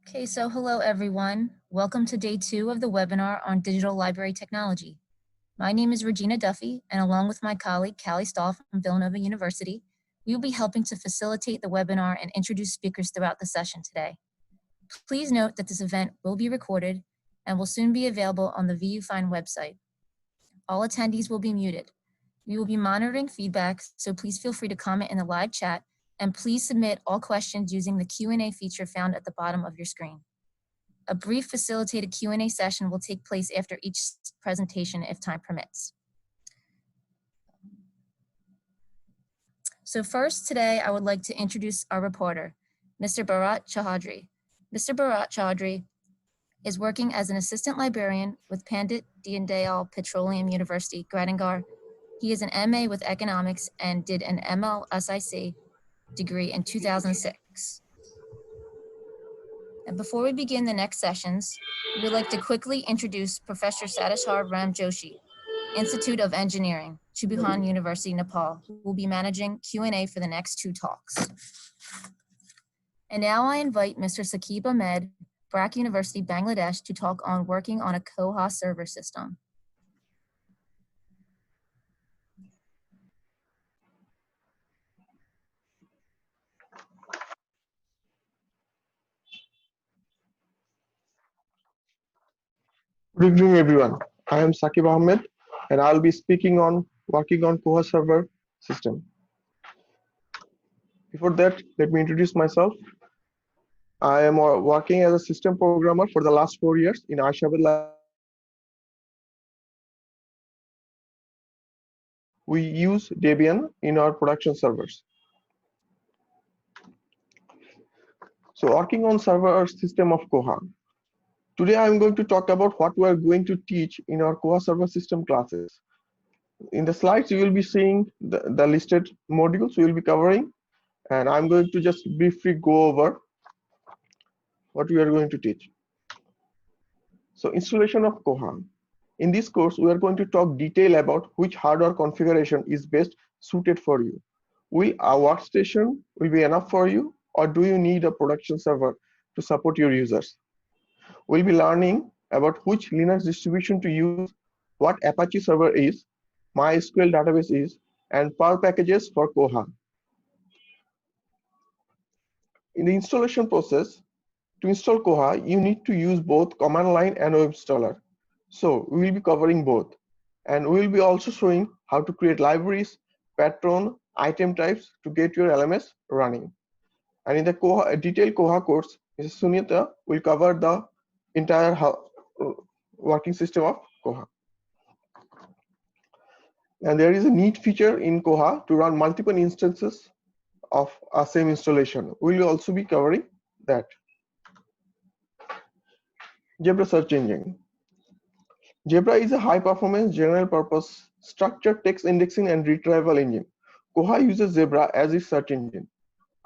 Okay, so hello everyone. Welcome to day 2 of the webinar on digital library technology. My name is Regina Duffy, and along with my colleague Callie Stahl from Villanova University, we will be helping to facilitate the webinar and introduce speakers throughout the session today. Please note that this event will be recorded and will soon be available on the VuFind website. All attendees will be muted. We will be monitoring feedback, so please feel free to comment in the live chat, and please submit all questions using the Q&A feature found at the bottom of your screen. A brief facilitated Q&A session will take place after each presentation if time permits. So first today, I would like to introduce our reporter, Mr. Bharat Chaudhary. Mr. Bharat Chaudhary is working as an assistant librarian with Pandit Deendayal Petroleum University, Grattangar. He is an MA with economics and did an MLSIC degree in 2006. And before we begin the next sessions, we would like to quickly introduce Professor Satishar Ram Joshi, Institute of Engineering, Chubuhan University, Nepal, who will be managing Q&A for the next 2 talks. And now I invite Mr. Saqib Ahmed, BRAC University, Bangladesh, to talk on working on a Koha server system. Good evening, everyone. I am Saqib Ahmed, and I'll be speaking on working on Koha server system. Before that, let me introduce myself. I am working as a system programmer for the last 4 years in Aishabad. We use Debian in our production servers. So working on server system of Koha. Today, I'm going to talk about what we are going to teach in our Koha server system classes. In the slides, you will be seeing the listed modules we will be covering, and I'm going to just briefly go over what we are going to teach. So installation of Koha. In this course, we are going to talk detail about which hardware configuration is best suited for you. Will a workstation will be enough for you, or do you need a production server to support your users? We'll be learning about which Linux distribution to use, what Apache server is, MySQL database is, and Perl packages for Koha. In the installation process, to install Koha, you need to use both command line and web installer. So we will be covering both. And we will be also showing how to create libraries, patron, item types to get your LMS running. And in the Koha, detailed Koha course, Mrs. Sunita will cover the entire working system of Koha. And there is a neat feature in Koha to run multiple instances of a same installation. We will also be covering that. Zebra search engine. Zebra is a high-performance, general-purpose structured text indexing and retrieval engine. Koha uses Zebra as its search engine.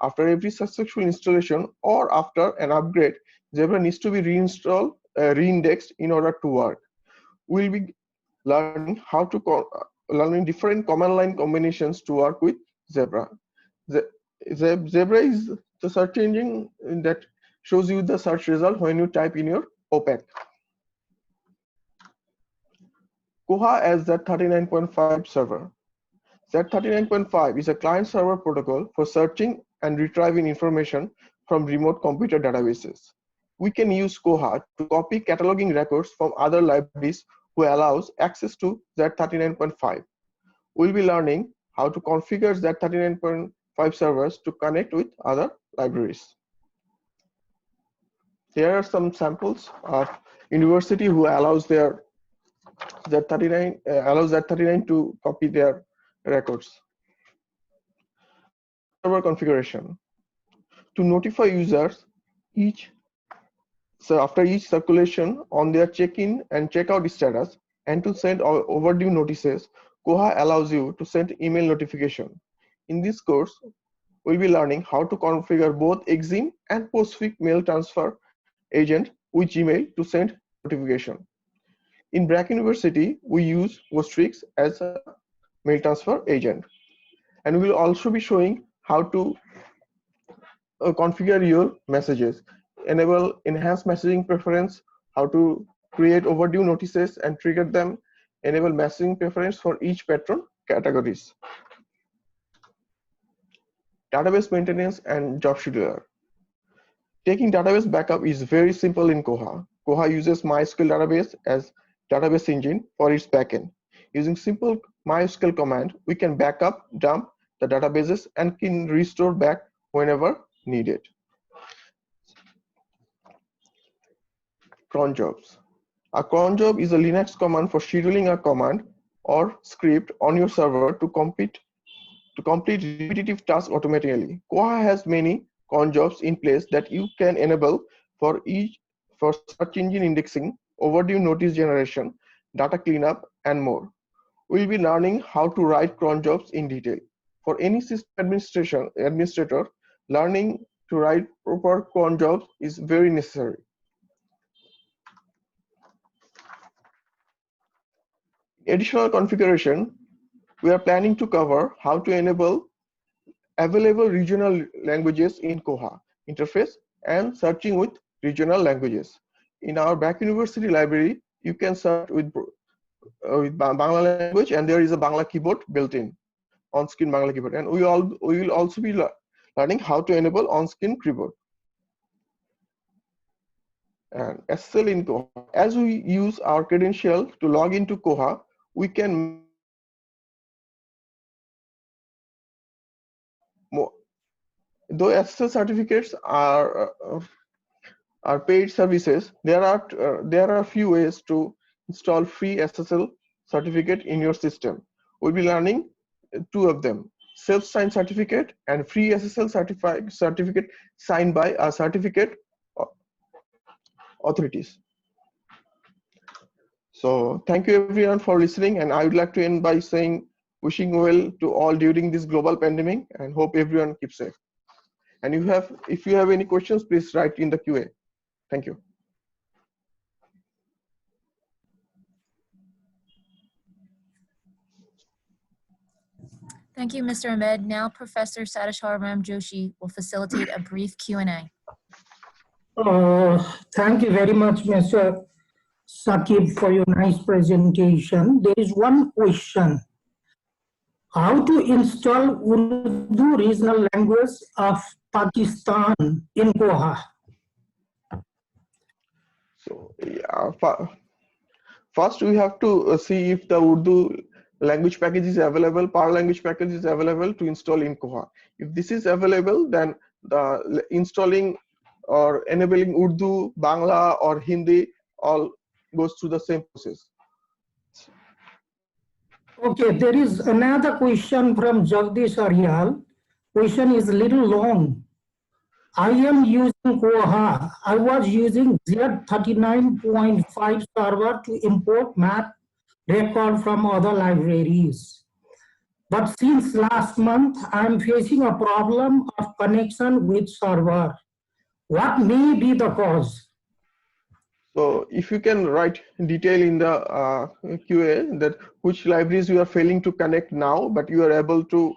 After every successful installation or after an upgrade, Zebra needs to be reinstalled, reindexed in order to work. We'll be learning how to learning different command line combinations to work with Zebra. Zebra is the search engine that shows you the search result when you type in your OPAC. Koha as Z39.5 server. Z39.5 is a client server protocol for searching and retrieving information from remote computer databases. We can use Koha to copy cataloging records from other libraries who allows access to Z39.5. We'll be learning how to configure Z39.5 servers to connect with other libraries. Here are some samples of university who allows their Z39 to copy their records. Server configuration. To notify users after each circulation on their check-in and check-out status, and to send overdue notices, Koha allows you to send email notification. In this course, we'll be learning how to configure both Exim and Postfix mail transfer agent with Gmail to send notification. In BRAC University, we use Postfix as a mail transfer agent. And we'll also be showing how to configure your messages. enable enhanced messaging preference, how to create overdue notices and trigger them, enable messaging preference for each patron categories, database maintenance and job scheduler. Taking database backup is very simple in Koha. Koha uses MySQL database as database engine for its backend. Using simple MySQL command, we can backup, dump the databases and can restore back whenever needed. Cron jobs. A cron job is a Linux command for scheduling a command or script on your server to complete repetitive tasks automatically. Koha has many cron jobs in place that you can enable for search engine indexing, overdue notice generation, data cleanup, and more. We'll be learning how to write cron jobs in detail. For any system administrator, learning to write proper cron jobs is very necessary. Additional configuration, we are planning to cover how to enable available regional languages in Koha interface and searching with regional languages. In our back university library, you can search with Bangla language, and there is a Bangla keyboard built in, on-screen Bangla keyboard. And we will also be learning how to enable on-screen keyboard. And SSL in Koha. As we use our credential to log into Koha, we can though SSL certificates are paid services, there are few ways to install free SSL certificate in your system. We'll be learning two of them: self-signed certificate and free SSL certificate signed by a certificate authorities. So thank you everyone for listening, and I would like to end by saying wishing well to all during this global pandemic, and hope everyone keeps safe. And if you have any questions, please write in the QA. Thank you. Thank you, Mr. Ahmed. Now, Professor Satishar Ram Joshi will facilitate a brief Q&A. Thank you very much, Mr. Saqib, for your nice presentation. There is one question. How to install Urdu regional language of Pakistan in Koha? So yeah, first we have to see if the Urdu language package is available, per language package is available to install in Koha. If this is available, then the installing or enabling Urdu, Bangla or Hindi all goes through the same process. Okay, there is another question from Jagdish Aryal. Question is a little long. I am using Koha. I was using Z39.5 server to import math record from other libraries. But since last month, I'm facing a problem of connection with server. What may be the cause? So if you can write detail in the QA that which libraries you are failing to connect now, but you are able to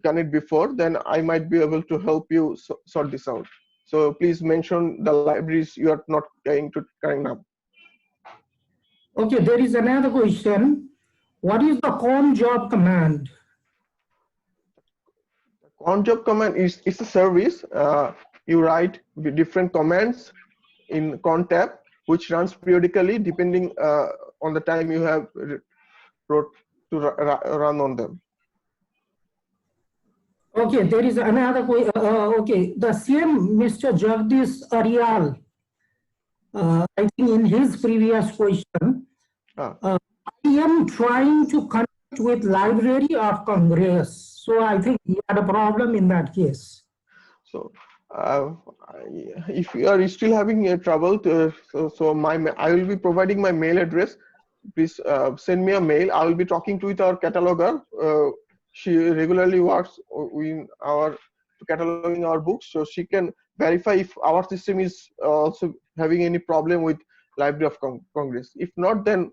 connect before, then I might be able to help you sort this out. So please mention the libraries you are not trying to connect now. Okay, there is another question. What is the cron job command? Cron job command is a service. You write different commands in cron tab, which runs periodically depending on the time you have wrote to run on them. Okay, there is another question. Okay, the same Mr. Jagdish Aryal, I think in his previous question, I am trying to connect with Library of Congress. So I think he had a problem in that case. So if you are still having trouble, I will be providing my mail address. Please send me a mail. I will be talking with our cataloger. She regularly works in our cataloging our books, so she can verify if our system is also having any problem with Library of Congress. If not, then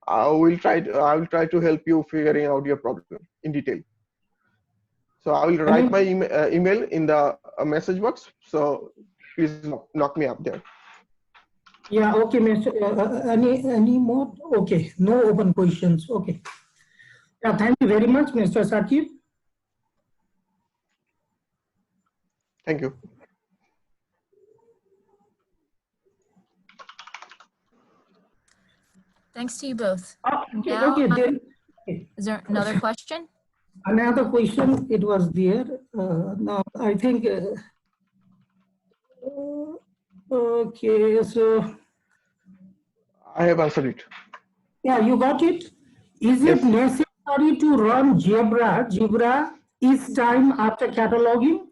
I will try to help you figuring out your problem in detail. So I will write my email in the message box. So please knock me up there. Yeah, okay, Mr. Any more? Okay, no open questions. Okay. Yeah, thank you very much, Mr. Sakib. Thank you. Thanks to you both. Okay, Now, okay, then, okay. Is there another question? Another question, it was there. Now, I think, okay, so. I have answered it. Yeah, you got it? Is Yes. it necessary to run Zebra each time after cataloging?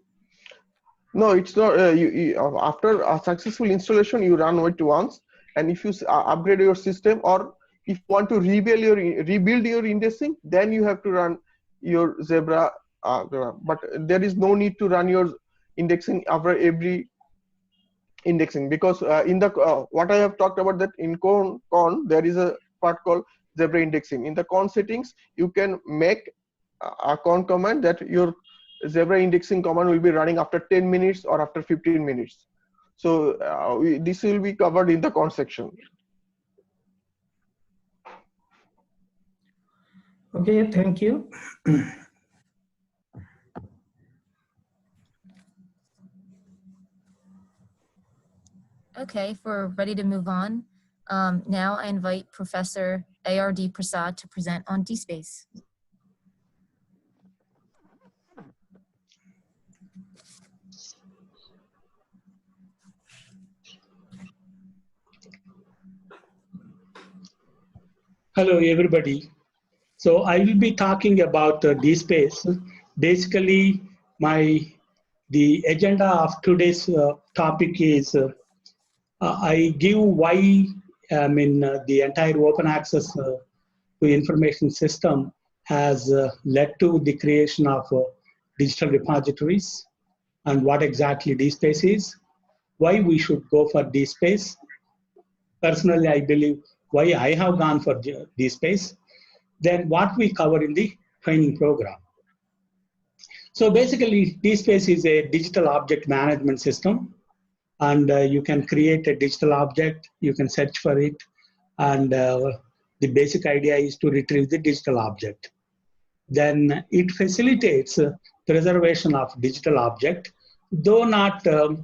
No, it's not. After a successful installation, you run it once, and if you upgrade your system, or if you want to rebuild your indexing, then you have to run your Zebra. But there is no need to run your indexing after every indexing, because in the what I have talked about, that in con there is a part called Zebra indexing. In the con settings, you can make a con command that your Zebra indexing command will be running after 10 minutes or after 15 minutes. So this will be covered in the con section. Okay, thank you. Okay, if we're ready to move on, now I invite Professor A.R.D. Prasad to present on DSpace. Hello, everybody. So I will be talking about DSpace. Basically, the agenda of today's topic is I give why the entire open access to information system has led to the creation of digital repositories, and what exactly DSpace is, why we should go for DSpace. Personally, I believe why I have gone for DSpace, then what we cover in the training program. So basically, DSpace is a digital object management system, and you can create a digital object, you can search for it, and the basic idea is to retrieve the digital object. Then it facilitates preservation of digital object, though not to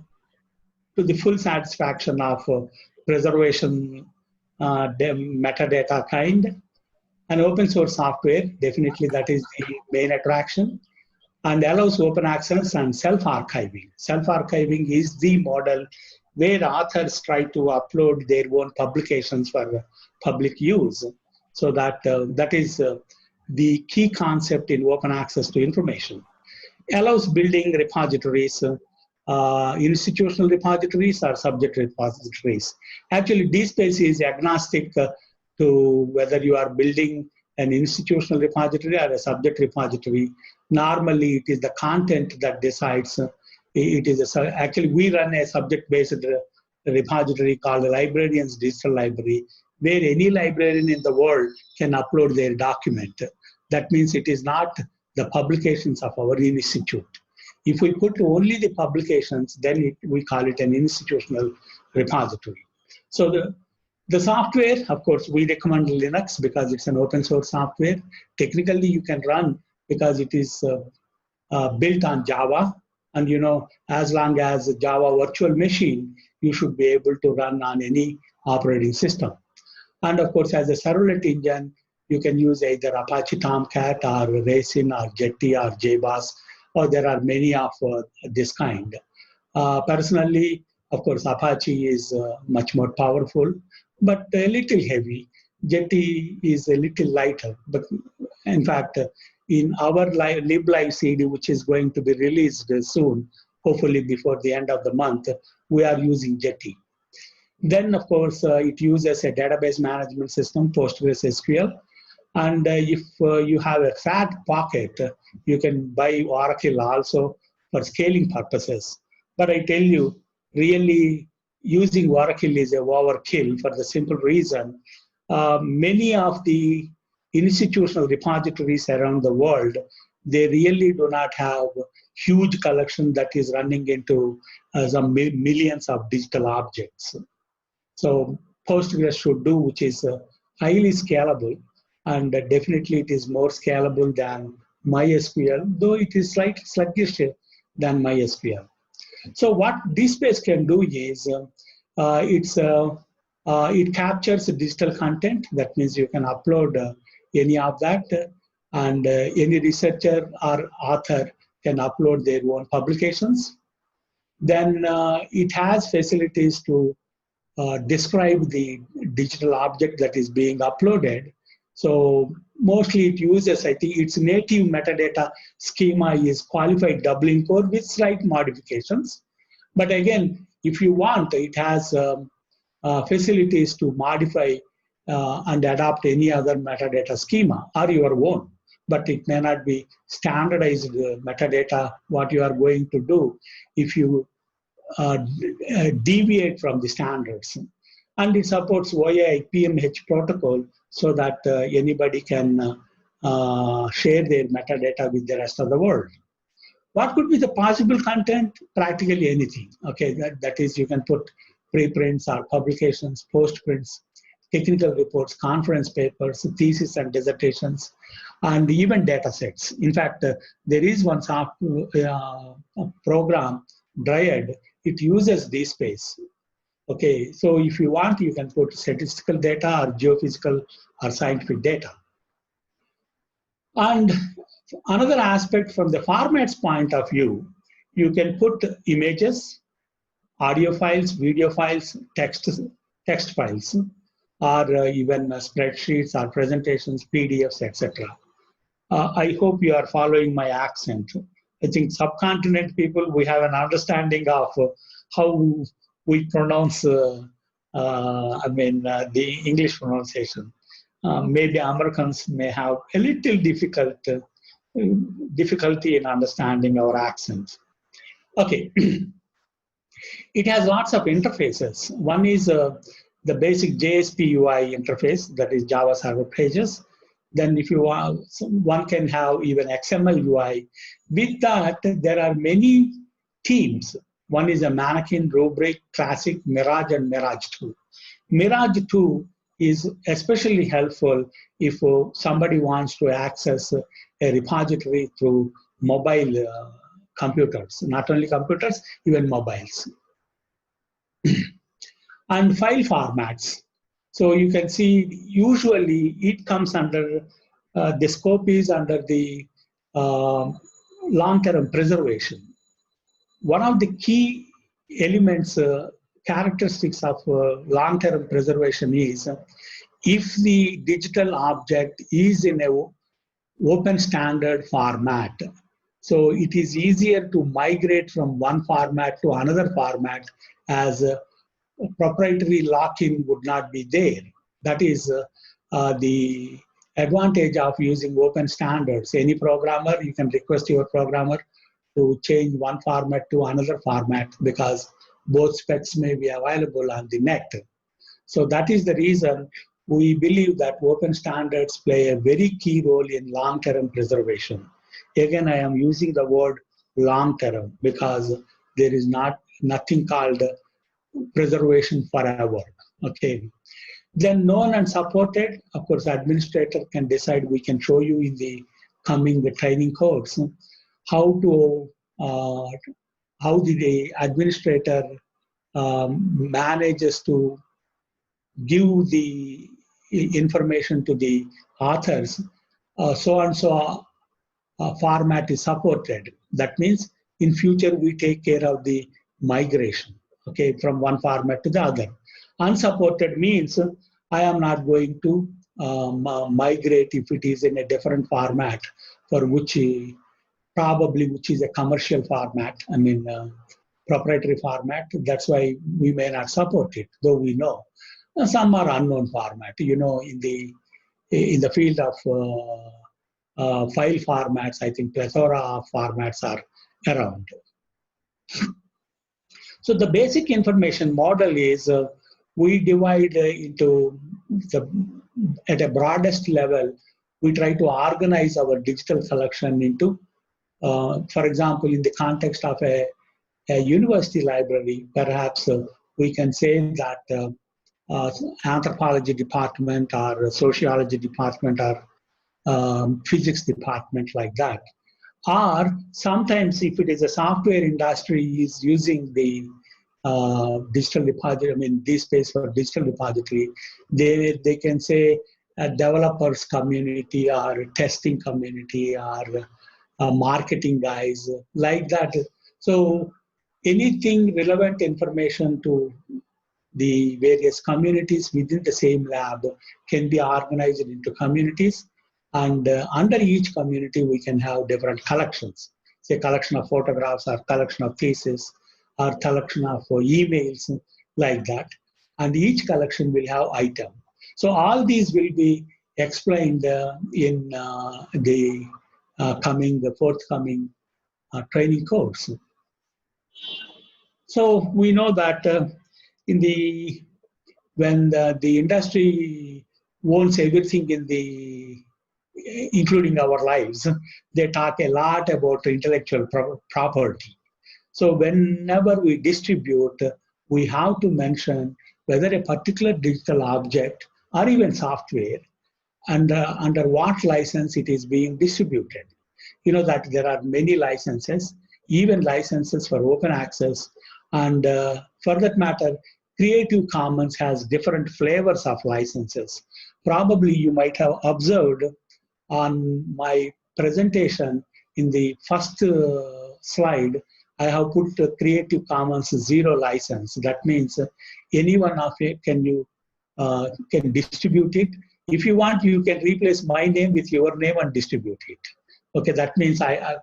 the full satisfaction of preservation metadata kind. And open source software, definitely that is the main attraction, and allows open access and self-archiving. Self-archiving is the model where authors try to upload their own publications for public use. So that is the key concept in open access to information. Allows building repositories, institutional repositories or subject repositories. Actually, DSpace is agnostic to whether you are building an institutional repository or a subject repository. Normally, it is the content that decides. Actually, we run a subject-based repository called the Librarians Digital Library, where any librarian in the world can upload their document. That means it is not the publications of our institute. If we put only the publications, then we call it an institutional repository. So the software, of course, we recommend Linux because it's an open source software. Technically, you can run because it is built on Java. And as long as a Java virtual machine, you should be able to run on any operating system. And of course, as a servlet engine, you can use either Apache Tomcat or Racine or Jetty or JBoss, or there are many of this kind. Personally, of course, Apache is much more powerful, but a little heavy. Jetty is a little lighter, but in fact, in our liblive CD, which is going to be released soon, hopefully before the end of the month, we are using Jetty. Then, of course, it uses a database management system, PostgreSQL. And if you have a fat pocket, you can buy Oracle also for scaling purposes. But I tell you, really using Oracle is a overkill for the simple reason. Many of the institutional repositories around the world they really do not have huge collection that is running into some millions of digital objects. So Postgres should do, which is highly scalable, and definitely it is more scalable than MySQL, though it is slightly sluggish than MySQL. So what DSpace can do is it captures digital content. That means you can upload any of that, and any researcher or author can upload their own publications. Then it has facilities to describe the digital object that is being uploaded. So mostly it uses, I think its native metadata schema is qualified Dublin core with slight modifications. But again, if you want, it has facilities to modify and adapt any other metadata schema or your own. But it may not be standardized metadata, what you are going to do if you deviate from the standards. And it supports OAI PMH protocol so that anybody can share their metadata with the rest of the world. What could be the possible content? Practically anything. Okay, that is, you can put preprints or publications, postprints, technical reports, conference papers, theses and dissertations, and even data sets. In fact, there is one program, Dryad. It uses DSpace. Okay, so if you want, you can put statistical data or geophysical or scientific data. And another aspect from the formats point of view, you can put images, audio files, video files, text files, or even spreadsheets or presentations, PDFs, etc. I hope you are following my accent. I think subcontinent people, we have an understanding of how we pronounce the English pronunciation. Maybe Americans may have a little difficulty in understanding our accent. Okay, it has lots of interfaces. One is the basic JSP UI interface, that is Java Server Pages. Then if you want, one can have even XML UI. With that, there are many themes. One is a Mannequin, Rubric, Classic, Mirage, and Mirage 2. Mirage 2 is especially helpful if somebody wants to access a repository through mobile computers, not only computers, even mobiles. And file formats. So you can see usually it comes under, the scope is under the long-term preservation. One of the key elements, characteristics of long-term preservation is if the digital object is in a open standard format, so it is easier to migrate from one format to another format as proprietary lock-in would not be there. That is the advantage of using open standards. Any programmer, you can request your programmer to change one format to another format because both specs may be available on the net. So that is the reason we believe that open standards play a very key role in long-term preservation. Again, I am using the word long-term because there is nothing called preservation forever. Okay. Then known and supported, of course, administrator can decide. We can show you in the coming training course how the administrator manages to give the information to the authors. So and so format is supported. That means in future we take care of the migration, okay, from one format to the other. Unsupported means I am not going to migrate if it is in a different format for which is a commercial format, proprietary format. That's why we may not support it, though we know. Some are unknown format. You know, in the field of file formats, I think plethora of formats are around. So the basic information model is we divide into at a broadest level we try to organize our digital collection into, for example, in the context of a university library, perhaps we can say that anthropology department or sociology department or physics department like that. Or sometimes if it is a software industry is using the digital repository, I mean DSpace for digital repository, they can say a developers community or testing community or marketing guys like that. So anything relevant information to the various communities within the same lab can be organized into communities, and under each community we can have different collections, say collection of photographs or collection of theses or collection of emails like that, and each collection will have item. So all these will be explained in the forthcoming training course. So we know that when the industry owns everything including our lives, they talk a lot about intellectual property. So whenever we distribute, we have to mention whether a particular digital object or even software and under what license it is being distributed. You know that there are many licenses, even licenses for open access, and for that matter, Creative Commons has different flavors of licenses. Probably you might have observed on my presentation in the first slide, I have put Creative Commons 0 license. That means any one of it can distribute it. If you want, you can replace my name with your name and distribute it. Okay, that means I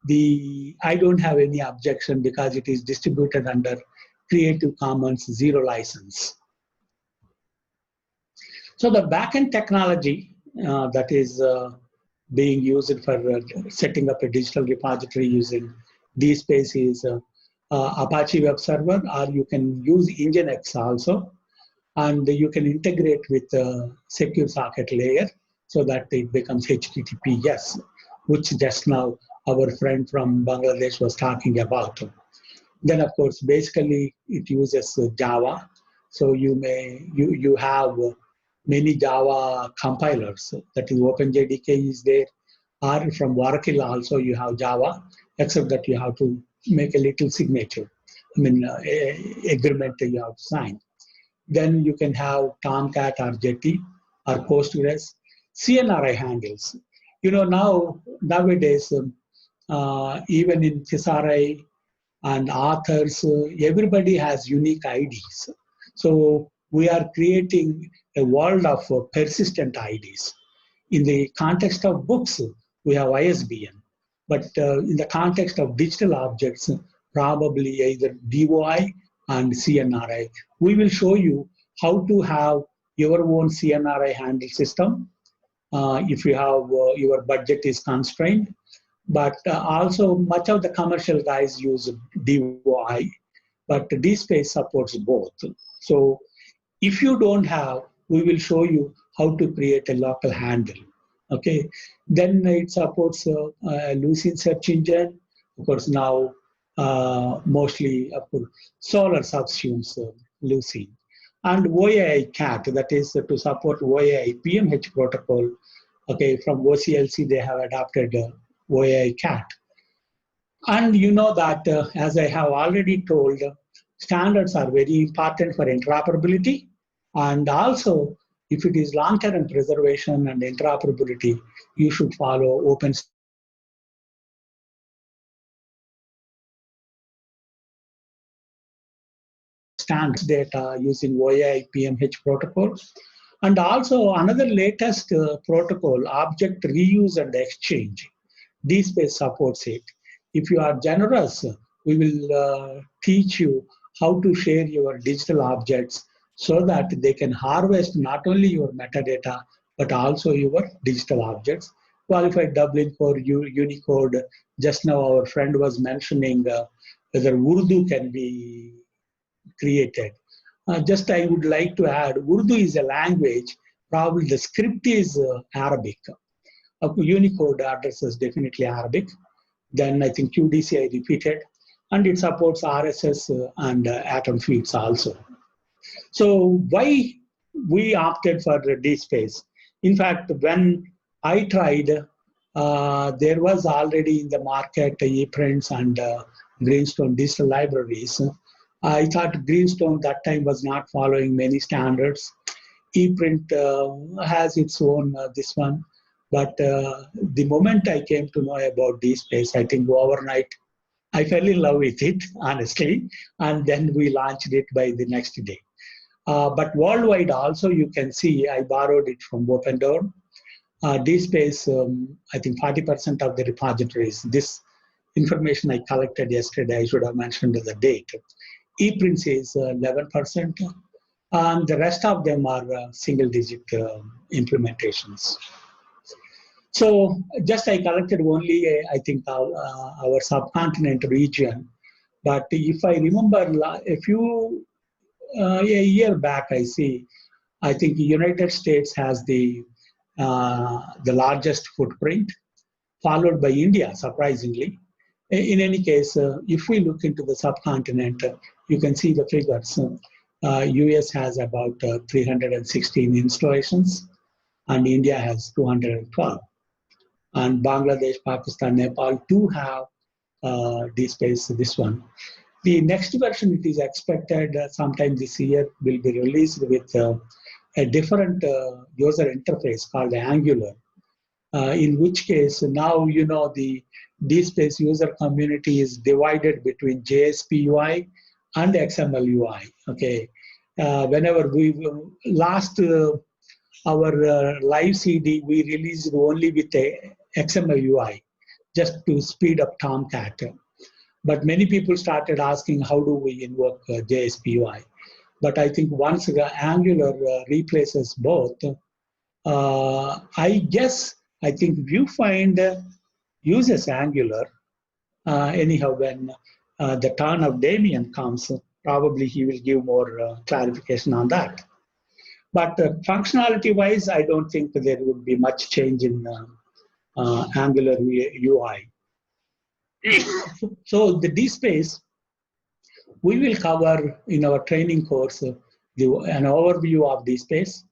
don't have any objection because it is distributed under Creative Commons 0 license. So the backend technology that is being used for setting up a digital repository using DSpace is Apache Web Server, or you can use Nginx also, and you can integrate with secure socket layer so that it becomes HTTPS, which just now our friend from Bangladesh was talking about. Then of course, basically it uses Java. So you have many Java compilers, that is OpenJDK is there, or from Oracle also you have Java, except that you have to make a little signature, I mean agreement you have to sign. Then you can have Tomcat or Jetty or Postgres, CNRI handles. You know, nowadays, even in Thesauri and authors, everybody has unique IDs. So we are creating a world of persistent IDs. In the context of books, we have ISBN. But in the context of digital objects, probably either DOI and CNRI. We will show you how to have your own CNRI handle system if you have your budget is constrained. But also much of the commercial guys use DOI, but DSpace supports both. So if you don't have, we will show you how to create a local handle. Okay, then it supports Lucene search engine. Of course, now mostly Solr subsumes Lucene. And OAI CAT, that is to support OAI PMH protocol. Okay, from OCLC they have adopted OAI CAT. And you know that, as I have already told, standards are very important for interoperability. And also, if it is long-term preservation and interoperability, you should follow open standards data using OAI PMH protocol. And also another latest protocol, object reuse and exchange. DSpace supports it. If you are generous, we will teach you how to share your digital objects so that they can harvest not only your metadata, but also your digital objects. Qualified Dublin Core, Unicode. Just now our friend was mentioning whether Urdu can be created. Just I would like to add, Urdu is a language, probably the script is Arabic. Unicode addresses definitely Arabic. Then I think QDC I repeated, and it supports RSS and Atom feeds also. So why we opted for DSpace? In fact, when I tried, there was already in the market ePrints and Greenstone digital libraries. I thought Greenstone that time was not following many standards. ePrint has its own this one, but the moment I came to know about DSpace, I think overnight I fell in love with it, honestly, and then we launched it by the next day. But worldwide also, you can see I borrowed it from OpenDoor. DSpace, I think 40% of the repositories. This information I collected yesterday, I should have mentioned the date. ePrints is 11%, and the rest of them are single-digit implementations. So just I collected only, I think, our subcontinent region. But if I remember a year back, I think the United States has the largest footprint, followed by India, surprisingly. In any case, if we look into the subcontinent, you can see the figures. US has about 316 installations, and India has 212. And Bangladesh, Pakistan, Nepal do have DSpace, this one. The next version, it is expected sometime this year, will be released with a different user interface called Angular, in which case now, you know, the DSpace user community is divided between JSP UI and XML UI. Okay, whenever we our live CD, we released only with a XML UI, just to speed up Tomcat. But many people started asking, how do we invoke JSP UI? But I think once Angular replaces both, I think VuFind uses Angular. Anyhow, when the turn of Damien comes, probably he will give more clarification on that. But functionality-wise, I don't think there would be much change in Angular UI. So the DSpace, we will cover in our training course an overview of DSpace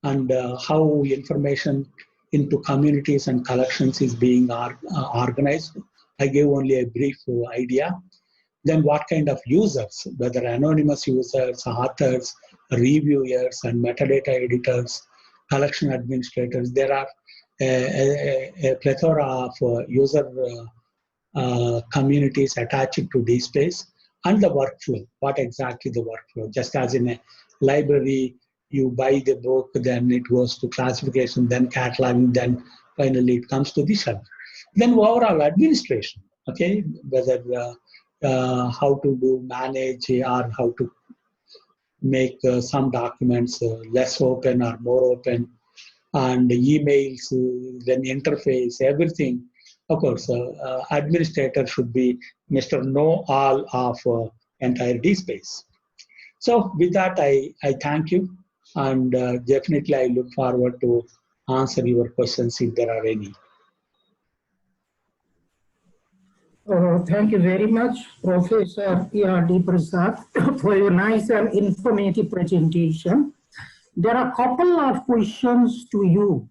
and how information into communities and collections is being organized. I gave only a brief idea. Then what kind of users, whether anonymous users, authors, reviewers, and metadata editors, collection administrators, there are a plethora of user communities attached to DSpace, and the workflow, what exactly the workflow. Just as in a library, you buy the book, then it goes to classification, then cataloging, then finally it comes to the server. Then overall administration, okay, whether how to do manage or how to make some documents less open or more open, and emails, then interface, everything. Of course, administrator should be Mr. Know-all of entire DSpace. So with that, I thank you, and definitely I look forward to answer your questions if there are any. Thank you very much, Professor E.R.D. Prasad, for your nice and informative presentation. There are a couple of questions to you.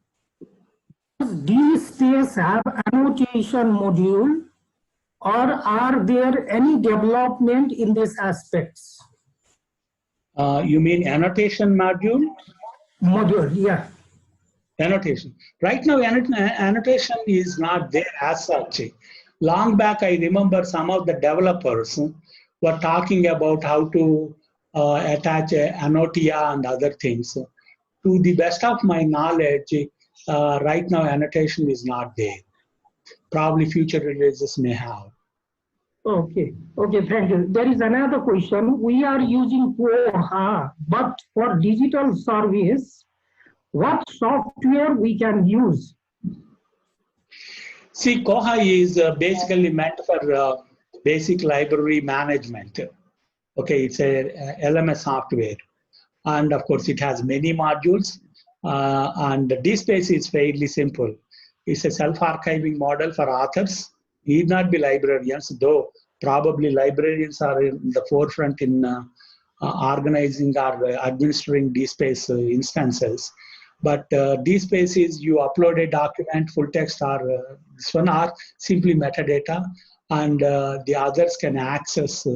Does DSpace have annotation module, or are there any development in these aspects? You mean annotation module? Module, yeah. Annotation. Right now, annotation is not there as such. Long back, I remember some of the developers were talking about how to attach Annotia and other things. To the best of my knowledge, right now annotation is not there. Probably future releases may have. Okay, thank you. There is another question. We are using Koha, but for digital service, what software we can use? See, Koha is basically meant for basic library management. Okay, it's a LMS software. And of course, it has many modules. And DSpace is fairly simple. It's a self-archiving model for authors. Need not be librarians, though probably librarians are in the forefront in organizing or administering DSpace instances. But DSpace is you upload a document, full text, or this one, or simply metadata, and the others can access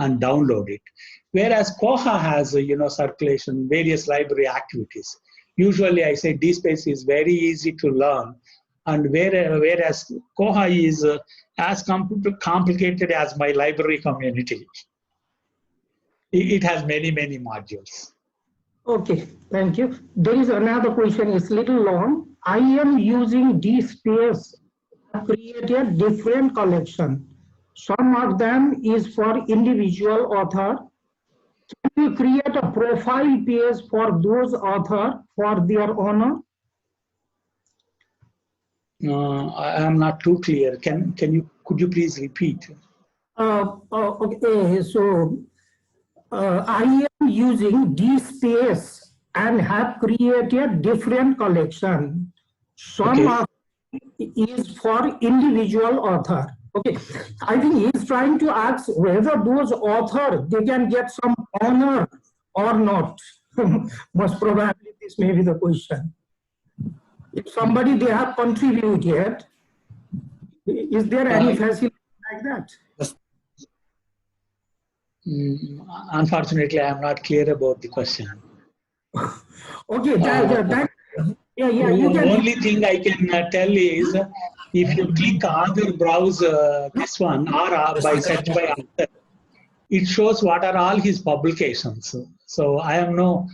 and download it. Whereas Koha has, circulation, various library activities. Usually I say DSpace is very easy to learn, and whereas Koha is as complicated as my library community. It has many, many modules. Okay, thank you. There is another question, it's a little long. I am using DSpace to create a different collection. Some of them is for individual author. Can you create a profile page for those author for their honor? I am not too clear. Could you please repeat? Okay, so I am using DSpace and have created different collection. Some of it is for individual author. Okay, I think he is trying to ask whether those authors, they can get some honor or not. Most probably this may be the question. If somebody they have contributed, is there any facility like that? Unfortunately, I am not clear about the question. Okay, the only thing I can tell is, if you click other browse this one or by search by author, it shows what are all his publications. So I know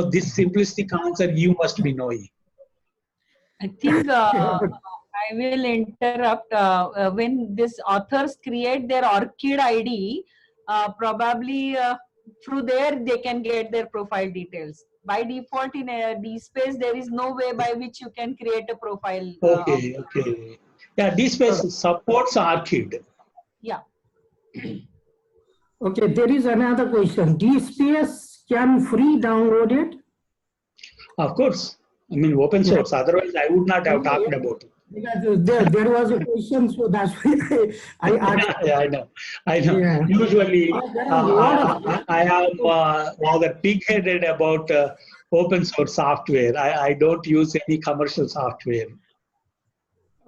this simplistic answer you must be knowing. I think I will interrupt. When these authors create their ORCID ID, probably through there they can get their profile details. By default in DSpace, there is no way by which you can create a profile. Okay. Yeah, DSpace supports ORCID. Yeah. Okay, there is another question. DSpace can free download it? Of course. I mean, open source. Otherwise, I would not have talked about it. Because there was a question, so that's why I asked. Yeah, I know. Yeah. Usually, I am rather pig-headed about open source software. I don't use any commercial software.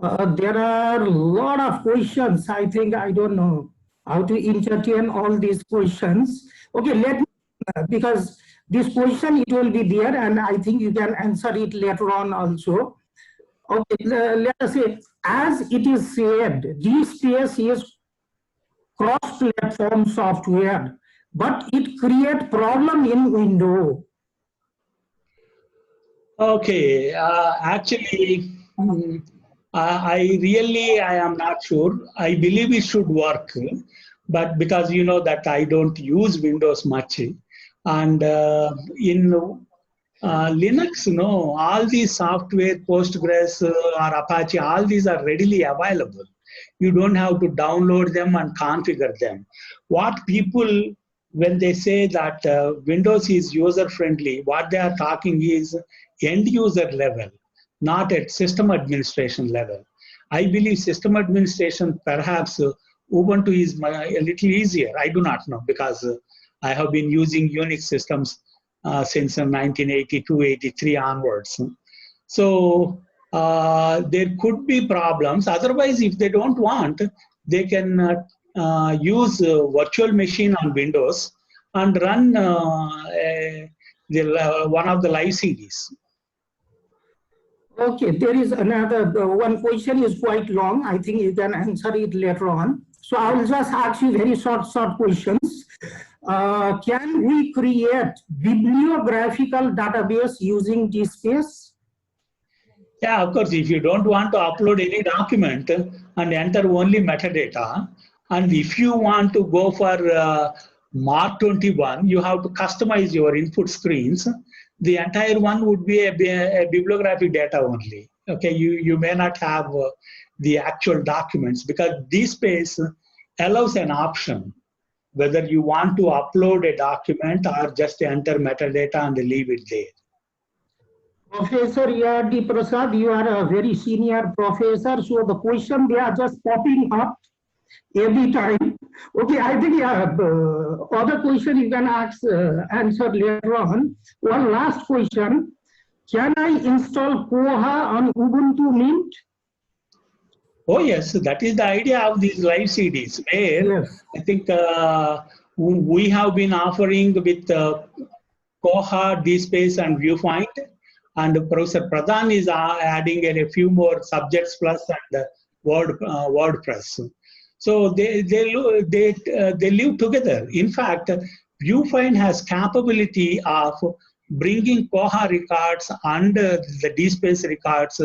There are a lot of questions. I think I don't know how to entertain all these questions. Okay, let me, because this question, it will be there, and I think you can answer it later on also. Okay, let us say, as it is said, DSpace is cross-platform software, but it creates problem in Windows. Okay, actually, I am not sure. I believe it should work, but because you know that I don't use Windows much, and in Linux, all these software, Postgres or Apache, all these are readily available. You don't have to download them and configure them. What people, when they say that Windows is user-friendly, what they are talking is end-user level, not at system administration level. I believe system administration, perhaps Ubuntu is a little easier. I do not know, because I have been using Unix systems since 1982, 83 onwards. So there could be problems. Otherwise, if they don't want, they can use a virtual machine on Windows and run one of the live CDs. Okay, there is another one question is quite long. I think you can answer it later on. So I will just ask you very short questions. Can we create bibliographical database using DSpace? Yeah, of course. If you don't want to upload any document and enter only metadata, and if you want to go for Mark 21, you have to customize your input screens. The entire one would be a bibliographic data only. Okay, you may not have the actual documents, because DSpace allows an option whether you want to upload a document or just enter metadata and leave it there. Professor E.R.D. Prasad, you are a very senior professor, so the question they are just popping up every time. Okay, I think other question you can answer later on. One last question. Can I install Koha on Ubuntu Mint? Oh yes, that is the idea of these live CDs, where Yes. I think we have been offering with Koha, DSpace, and VuFind, and Professor Pradhan is adding a few more subjects plus and WordPress. So they live together. In fact, VuFind has capability of bringing Koha records and the DSpace records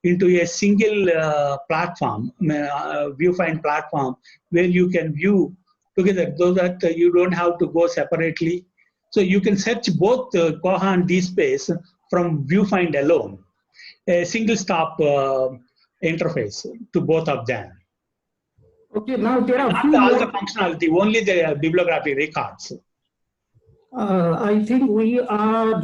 into a single platform, VuFind platform, where you can view together, so that you don't have to go separately. So you can search both Koha and DSpace from VuFind alone, a single stop interface to both of them. Okay, now there are Not few all more. the functionality, only the bibliography records. I think we are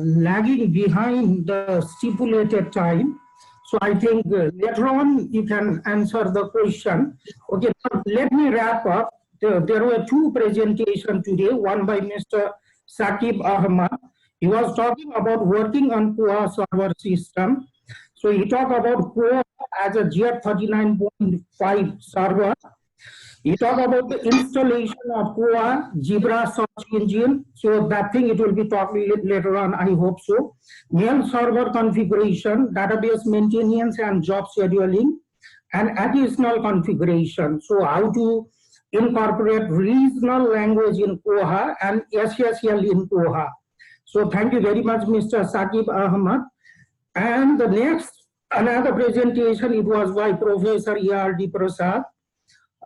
lagging behind the stipulated time. So I think later on you can answer the question. Okay, now let me wrap up. There were two presentations today, one by Mr. Saqib Ahmad. He was talking about working on Koha server system. So he talked about Koha as a GR39.5 server. You talk about the installation of Koha, Zebra search engine. So that thing it will be talked later on, I hope so. Mail server configuration, database maintenance and job scheduling, and additional configuration. So how to incorporate regional language in Koha and SSL in Koha. So thank you very much, Mr. Saqib Ahmad. And the next, another presentation, it was by Professor E.R.D. Prasad.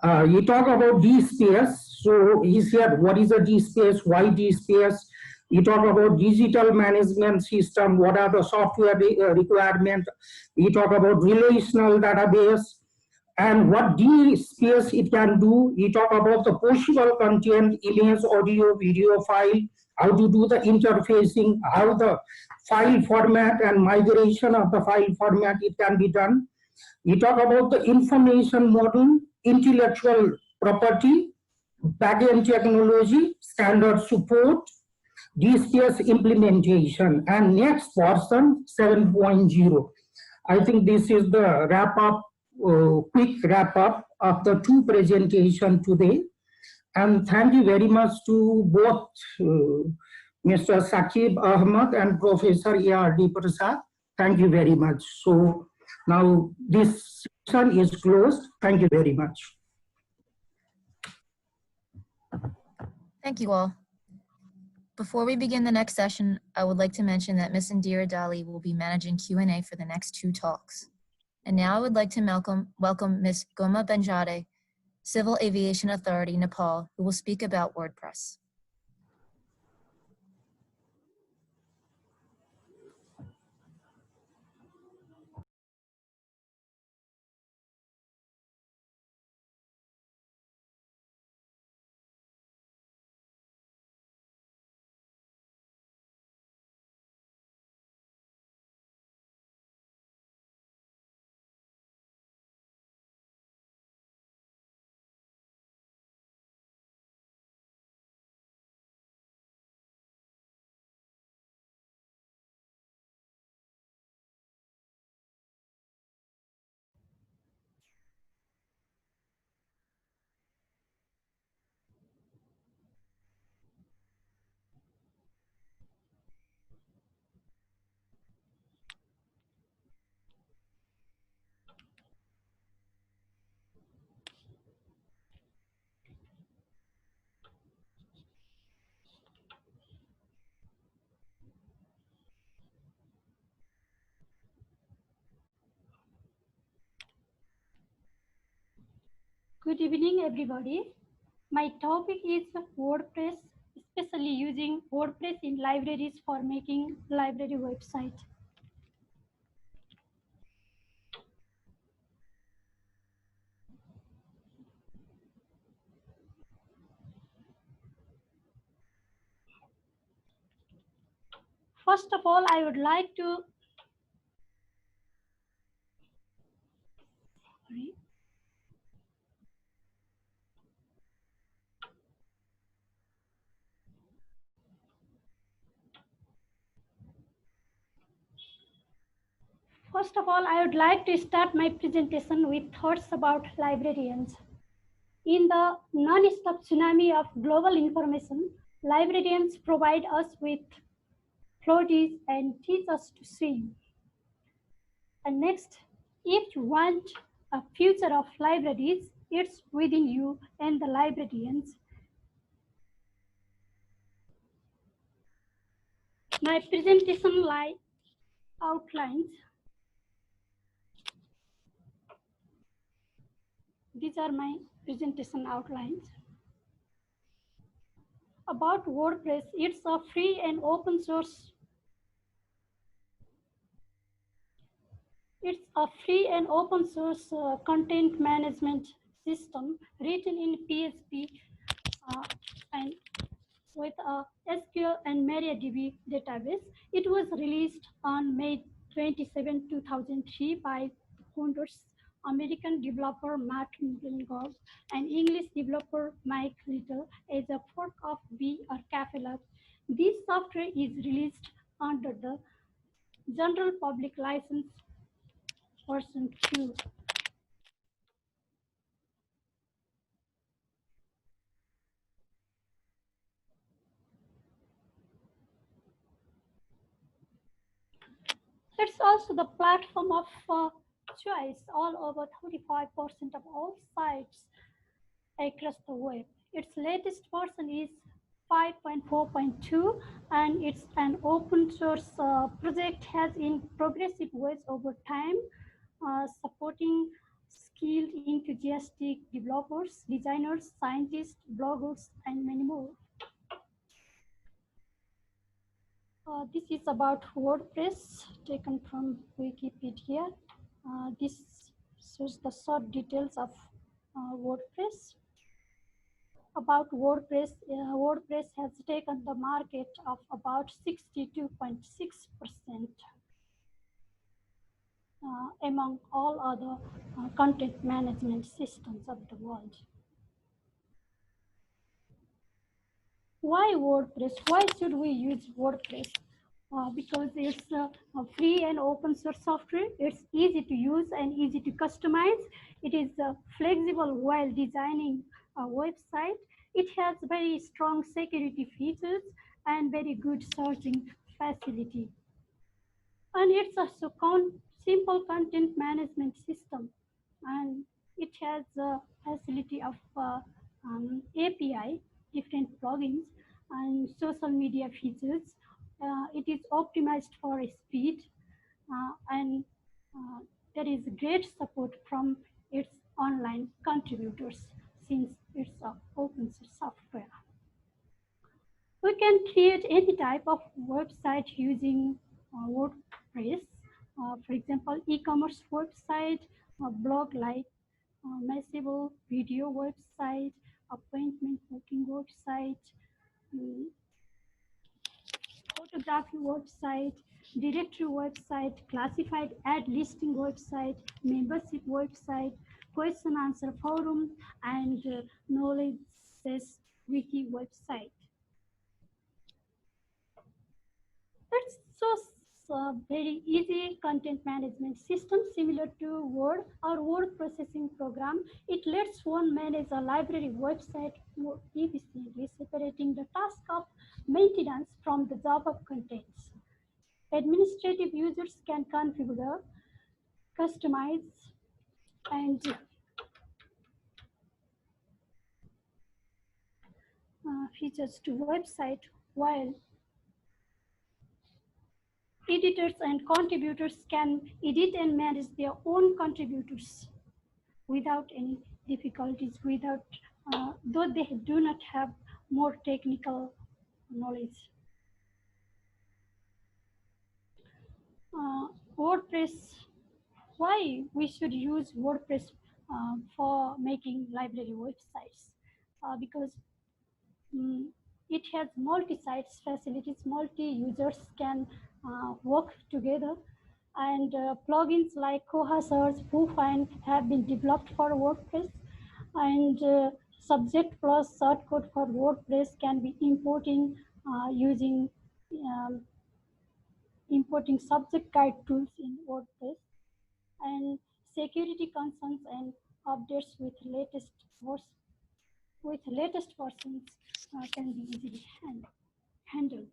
You talk about DSpace. So he said, what is a DSpace? Why DSpace? You talk about digital management system. What are the software requirements? You talk about relational database and what DSpace it can do. You talk about the possible content, image, audio, video file, how to do the interfacing, how the file format and migration of the file format it can be done. You talk about the information model, intellectual property, backend technology, standard support, DSpace implementation, and next version 7.0. I think this is the wrap up, quick wrap up of the two presentations today. And thank you very much to both Mr. Saqib Ahmad and Professor E.R.D. Prasad. Thank you very much. So now this session is closed. Thank you very much. Thank you all. Before we begin the next session, I would like to mention that Ms. Indira Dali will be managing Q&A for the next two talks. And now I would like to welcome Ms. Goma Benjade, Civil Aviation Authority, Nepal, who will speak about WordPress. Good evening, everybody. My topic is WordPress, especially using WordPress in libraries for making library website. First of all, I would like to First of all, I would like to start my presentation with thoughts about librarians. In the non-stop tsunami of global information, librarians provide us with floaties and teach us to swim. And next, if you want a future of libraries, it's within you and the librarians. My presentation outlines. These are my presentation outlines. About WordPress, it's a free and open source. It's a free and open source content management system written in PHP and with a SQL and MariaDB database. It was released on May 27, 2003 by founders American developer Matt Mullenweg and English developer Mike Little as a fork of B or Cafe Lab. This software is released under the General Public License version 2. It's also the platform of choice all over 35% of all sites across the web. Its latest version is 5.4.2 and it's an open source project has in progressive ways over time, supporting skilled enthusiastic developers, designers, scientists, bloggers, and many more. This is about WordPress taken from Wikipedia. This shows the short details of WordPress. About WordPress, WordPress has taken the market of about 62.6% among all other content management systems of the world. Why WordPress? Why should we use WordPress? Because it's a free and open source software. It's easy to use and easy to customize. It is flexible while designing a website. It has very strong security features and very good searching facility. And it's a simple content management system. And it has the facility of API, different plugins, and social media features. It is optimized for speed, and there is great support from its online contributors since it's an open source software. We can create any type of website using WordPress. For example, e-commerce website, a blog like Messable, video website, appointment booking website, photography website, directory website, classified ad listing website, membership website, question answer forum, and knowledge base wiki website. It's so very easy content management system similar to Word or word processing program. It lets one manage a library website more efficiently, separating the task of maintenance from the job of contents. Administrative users can configure, customize, and features to website, while editors and contributors can edit and manage their own contributors without any difficulties, though they do not have more technical knowledge. WordPress, why we should use WordPress for making library websites? Because it has multi-sites facilities, multi-users can work together. And plugins like Koha Search, VuFind have been developed for WordPress. And subject plus shortcode for WordPress can be importing using importing subject guide tools in WordPress. And security concerns and updates with latest versions can be easily handled.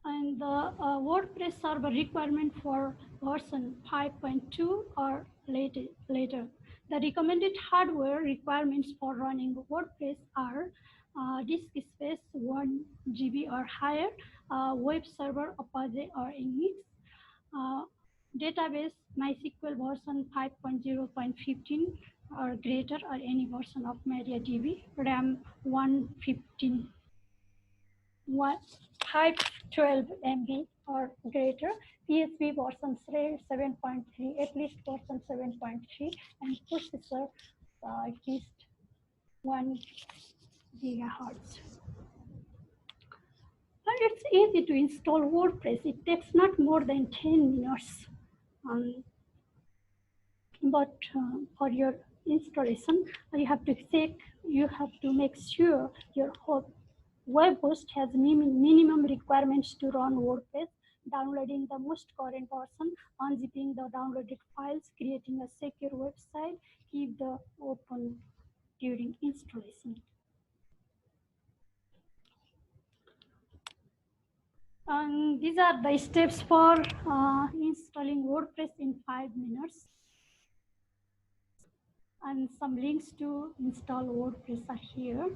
And the WordPress server requirement for version 5.2 or later. The recommended hardware requirements for running WordPress are disk space 1 GB or higher, web server Apache or Nginx, database MySQL version 5.0.15 or greater, or any version of MariaDB, RAM 512 MB or greater, PHP version 7.3, at least version 7.3, and processor at least 1 gigahertz. And it's easy to install WordPress. It takes not more than 10 minutes. But for your installation, you have to make sure your web host has minimum requirements to run WordPress, downloading the most current version, unzipping the downloaded files, creating a secure website, keep the open during installation. And these are the steps for installing WordPress in 5 minutes. And some links to install WordPress are here.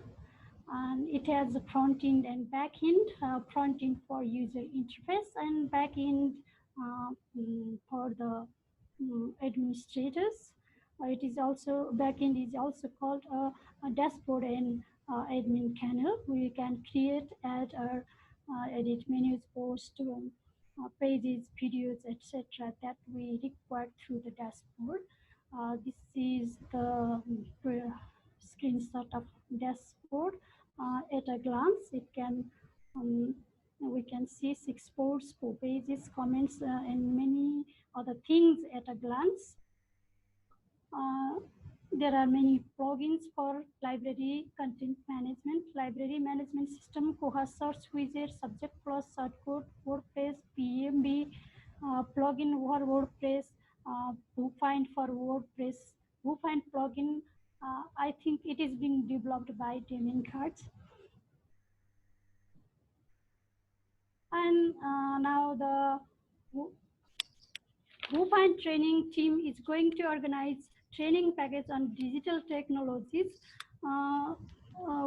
And it has a front end and back end. Front end for user interface and back end for the administrators. It is also, back end is also called a dashboard and admin panel. We can create, add, or edit menus, post pages, videos, etc. that we require through the dashboard. This is the screenshot of dashboard. At a glance, it can we can see 6 posts, 4 pages, comments, and many other things at a glance. There are many plugins for library content management, library management system, Koha search widget, subject plus shortcode, WordPress, PMB, plugin for WordPress, VuFind for WordPress. VuFind plugin, I think it is being developed by Damien Cards. And now the VuFind training team is going to organize training package on digital technologies,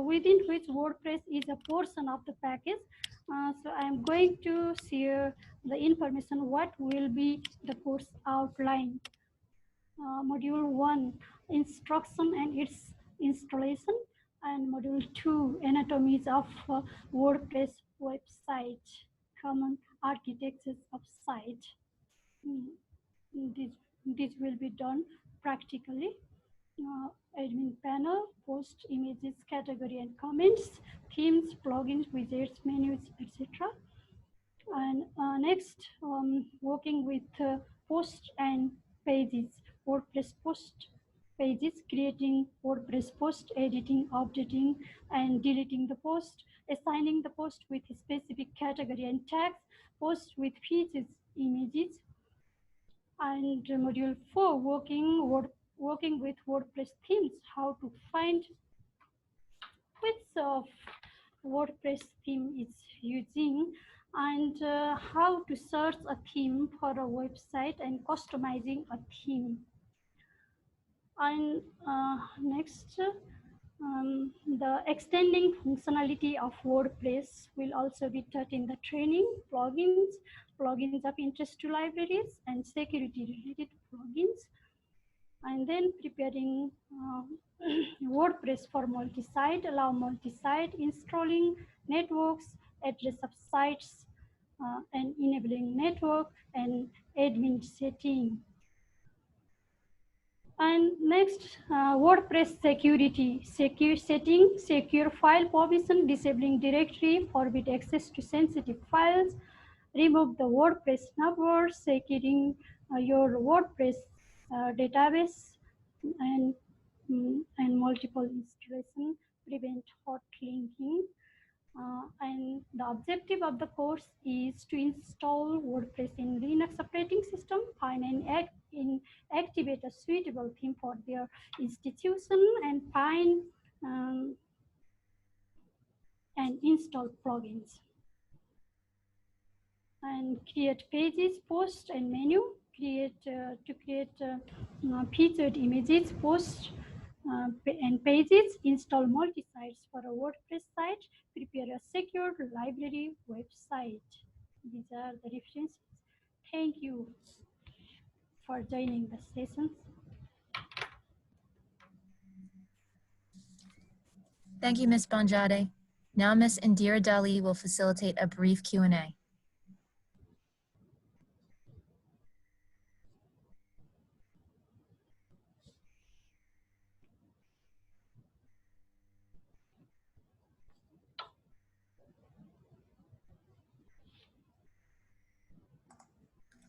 within which WordPress is a portion of the package. So I'm going to share the information what will be the course outline. Module 1, instruction and its installation, and module 2, anatomies of WordPress website, common architectures of site. This will be done practically. Admin panel, post images, category and comments, themes, plugins, widgets, menus, etc. And next, working with post and pages, WordPress post pages, creating WordPress post, editing, updating, and deleting the post, assigning the post with a specific category and tags, post with features, images. And module 4, working with WordPress themes, how to find which of WordPress theme is using, and how to search a theme for a website and customizing a theme. And next, the extending functionality of WordPress will also be taught in the training. Plugins of interest to libraries, and security related plugins. And then preparing WordPress for multi-site, allow multi-site installing, networks, address of sites, and enabling network and admin setting. And next, WordPress security, secure setting, secure file permission, disabling directory, forbid access to sensitive files, remove the WordPress number, securing your WordPress database, and multiple installation, prevent hot linking. And the objective of the course is to install WordPress in Linux operating system, find and activate a suitable theme for their institution, and find and install plugins. And create pages, post, and menu. Create featured images, post and pages. Install multi-sites for a WordPress site. Prepare a secure library website. These are the references. Thank you for joining the sessions. Thank you, Ms. Banjade. Now Ms. Indira Dali will facilitate a brief Q&A.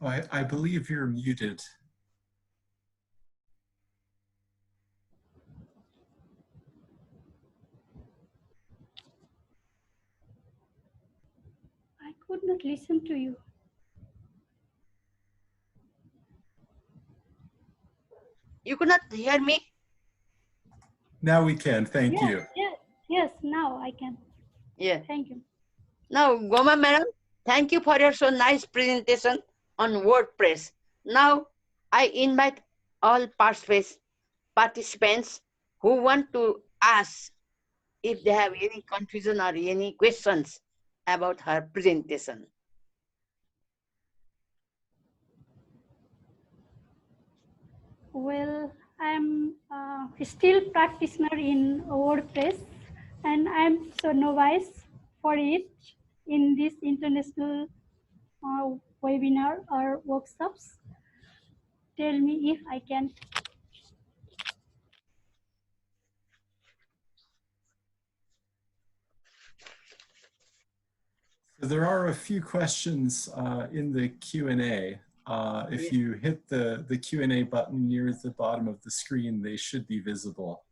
Oh, I believe you're muted. I could not listen to you. You could not hear me? Now we can, thank you. Yes, now I can. Yeah. Thank you. Now, Goma madam, thank you for your so nice presentation on WordPress. Now, I invite all participants who want to ask if they have any confusion or any questions about her presentation. Well, I'm still practitioner in WordPress, and I'm so novice for it in this international webinar or workshops. Tell me if I can. So there are a few questions in the Q&A. If you hit the Q&A button near the bottom of the screen, they should be visible.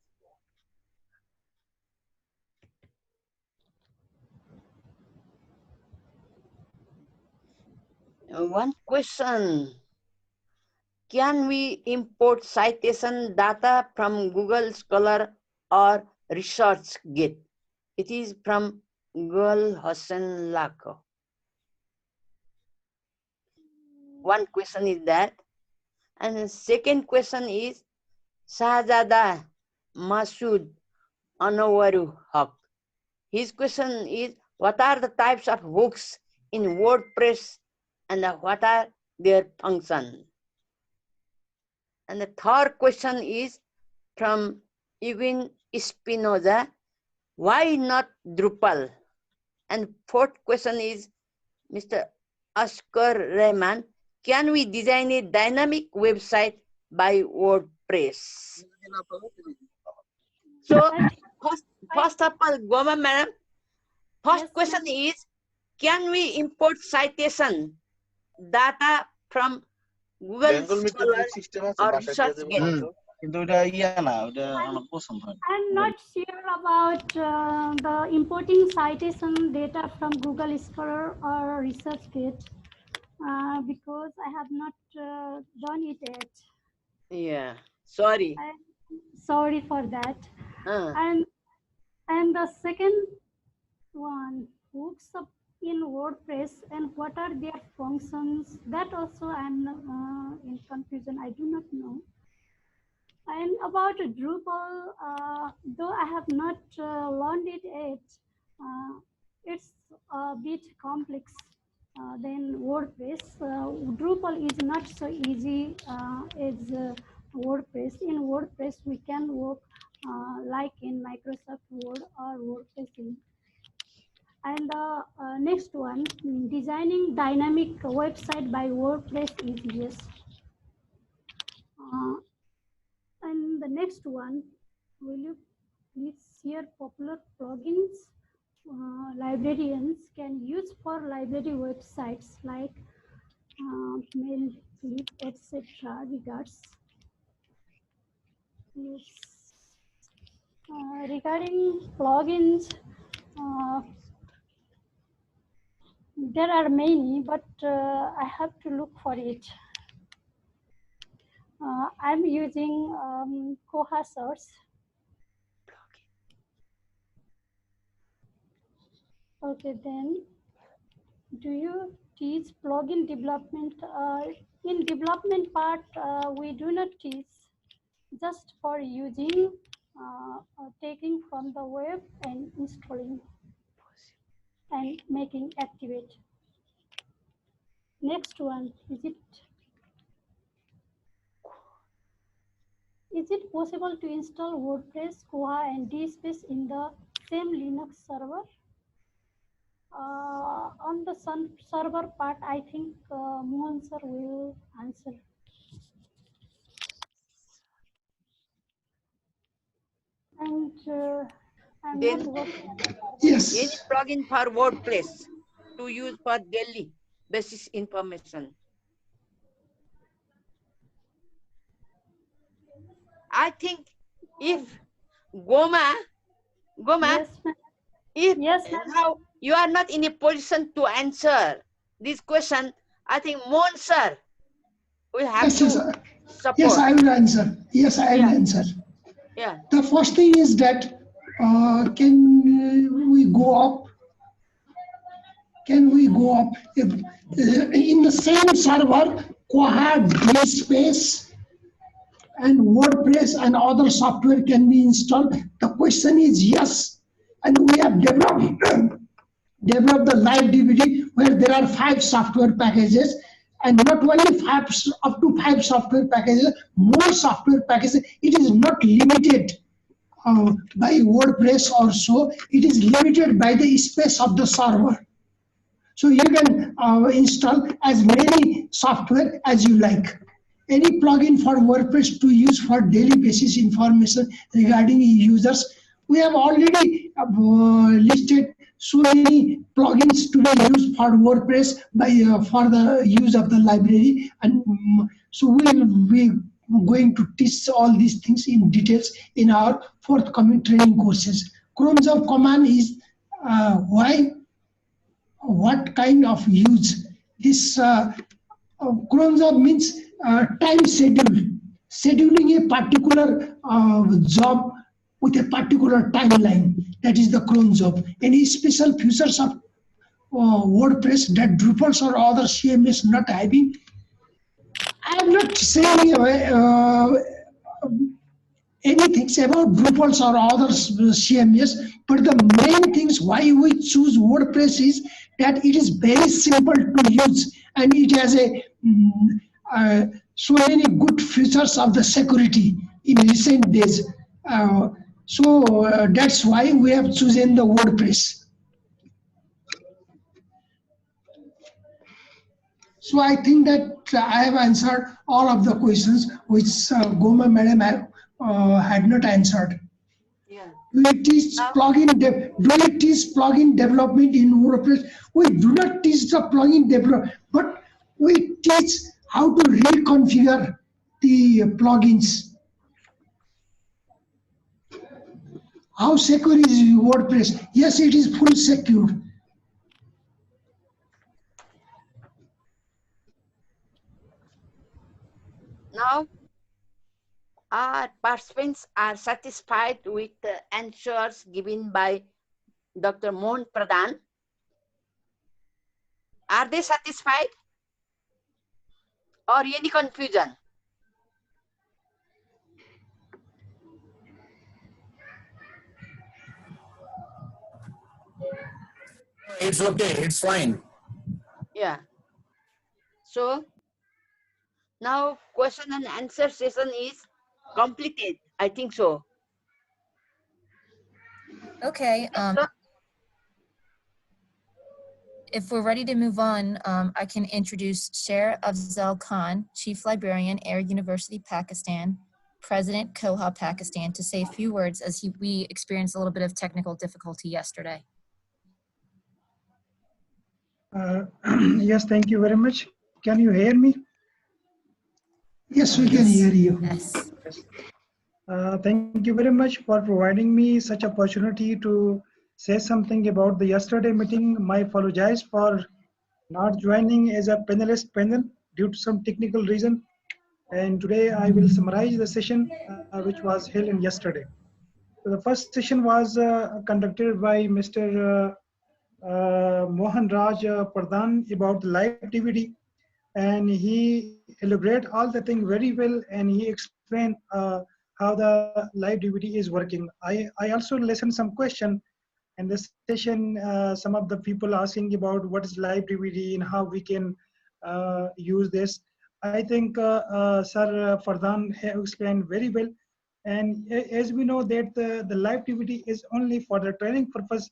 One question. Can we import citation data from Google Scholar or ResearchGate? It is from Gul Hossein Lako. One question is that. And the second question is Shahzada Masood Anwaru Haq. His question is, what are the types of hooks in WordPress and what are their functions? And the third question is from Eugene Espinoza, why not Drupal? And fourth question is Mr. Asghar Rahman, can we design a dynamic website by WordPress? So, first of all, Goma madam, first question is, can we import citation data from Google Scholar or ResearchGate? I'm not sure about the importing citation data from Google Scholar or ResearchGate because I have not done it yet. Yeah, sorry. Sorry for that. And the second one, hooks up in WordPress and what are their functions? That also I'm in confusion. I do not know. And about Drupal, though I have not learned it yet, it's a bit complex than WordPress. Drupal is not so easy as WordPress. In WordPress, we can work like in Microsoft Word or WordPress. And the next one, designing dynamic website by WordPress is yes. The next one, will you please share popular plugins librarians can use for library websites like mail, clip, etc. Regards. Yes. Regarding plugins, there are many, but I have to look for it. I'm using Koha source. Okay, then do you teach plugin development? In development part, we do not teach, just for using, taking from the web and installing and making activate. Next one, is it possible to install WordPress, Koha, and DSpace in the same Linux server? On the server part, I think Mohan sir will answer. And I'm Then, not working. Yes. Any plugin for WordPress to use for daily basis information. I think if Goma, Yes, if yes, now you are not in a position to answer this question, I think Mohan sir will have Yes, to yes, support. yes, I will answer. Yes, I will answer. Yeah. The first thing is that can we go up? Can we go up if, in the same server, Koha, DSpace, and WordPress and other software can be installed? The question is yes, and we have developed the live DVD where there are 5 software packages, and not only 5, up to 5 software packages, more software packages. It is not limited by WordPress or so. It is limited by the space of the server. So you can install as many software as you like. Any plugin for WordPress to use for daily basis information regarding users. We have already listed so many plugins to be used for WordPress by for the use of the library, and so we will be going to teach all these things in details in our forthcoming training courses. Cron job command is why, what kind of use. This cron job means time schedule, scheduling a particular job with a particular timeline. That is the cron job. Any special features of WordPress that Drupals or other CMS not having? I am not saying anything about Drupals or other CMS, but the main things why we choose WordPress is that it is very simple to use, and it has so many good features of the security in recent days. That's why we have chosen the WordPress. So I think that I have answered all of the questions which Goma madam had not answered. Yeah. Do you teach plugin development in WordPress? We do not teach the plugin development, but we teach how to reconfigure the plugins. How secure is WordPress? Yes, it is full secure. Now, our participants are satisfied with the answers given by Dr. Mohan Pradhan. Are they satisfied? Or any confusion? It's okay, it's fine. Yeah. So, now question and answer session is completed. I think so. Okay. If we're ready to move on, I can introduce Sher Afzal Khan, Chief Librarian, Air University, Pakistan, President Koha, Pakistan, to say a few words as we experienced a little bit of technical difficulty yesterday. Yes, thank you very much. Can you hear me? Yes, we can hear you. Yes. Yes. Thank you very much for providing me such opportunity to say something about the yesterday meeting. My apologize for not joining as a panelist panel due to some technical reason. And today I will summarize the session which was held in yesterday. So the first session was conducted by Mr. Mohan Raj Pradhan about live DVD, and he elaborate all the thing very well, and he explained how the live DVD is working. I also listened some question in this session, some of the people asking about what is live DVD and how we can use this. I think Sir Fardhan have explained very well. And as we know that the live DVD is only for the training purpose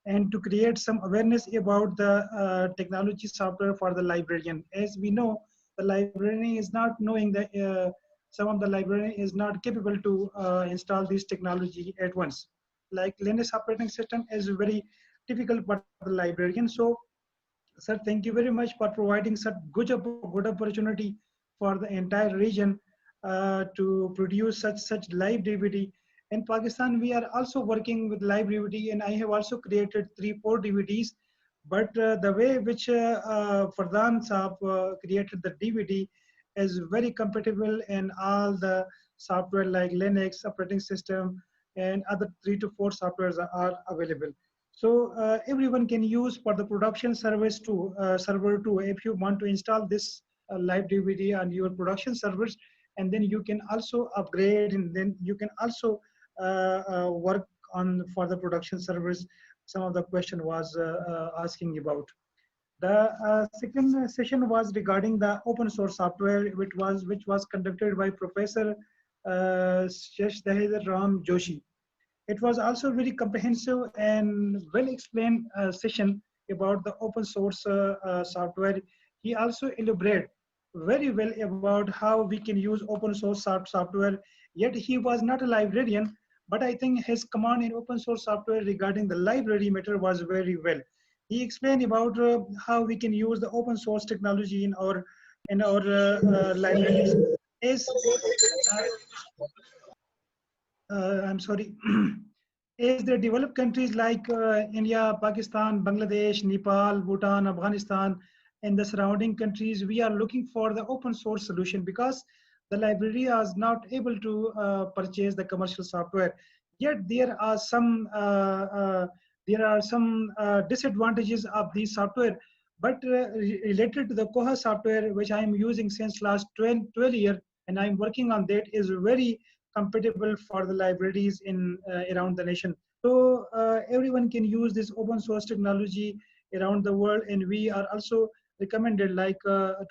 and to create some awareness about the technology software for the librarian. As we know, the librarian is not knowing that some of the librarian is not capable to install this technology at once. Like Linux operating system is very difficult for the librarian. So, sir, thank you very much for providing such good opportunity for the entire region to produce such live DVD. In Pakistan, we are also working with live DVD, and I have also created 3-4 DVDs. But the way which Fardhan Saab created the DVD is very compatible in all the software like Linux operating system and other 3 to 4 softwares are available. So everyone can use for the production service too, server too. If you want to install this live DVD on your production servers, and then you can also upgrade, and then you can also work on for the production servers. Some of the question was asking about. The second session was regarding the open source software, which was conducted by Professor Sheshdahir Ram Joshi. It was also very comprehensive and well explained session about the open source software. He also elaborated very well about how we can use open source software. Yet he was not a librarian, but I think his command in open source software regarding the library matter was very well. He explained about how we can use the open source technology in our libraries. I'm sorry. As the developed countries like India, Pakistan, Bangladesh, Nepal, Bhutan, Afghanistan, and the surrounding countries, we are looking for the open source solution because the library is not able to purchase the commercial software. Yet there are some disadvantages of these software. But related to the Koha software, which I am using since last 12 years, and I'm working on that, is very compatible for the libraries in around the nation. So everyone can use this open source technology around the world, and we are also recommended. Like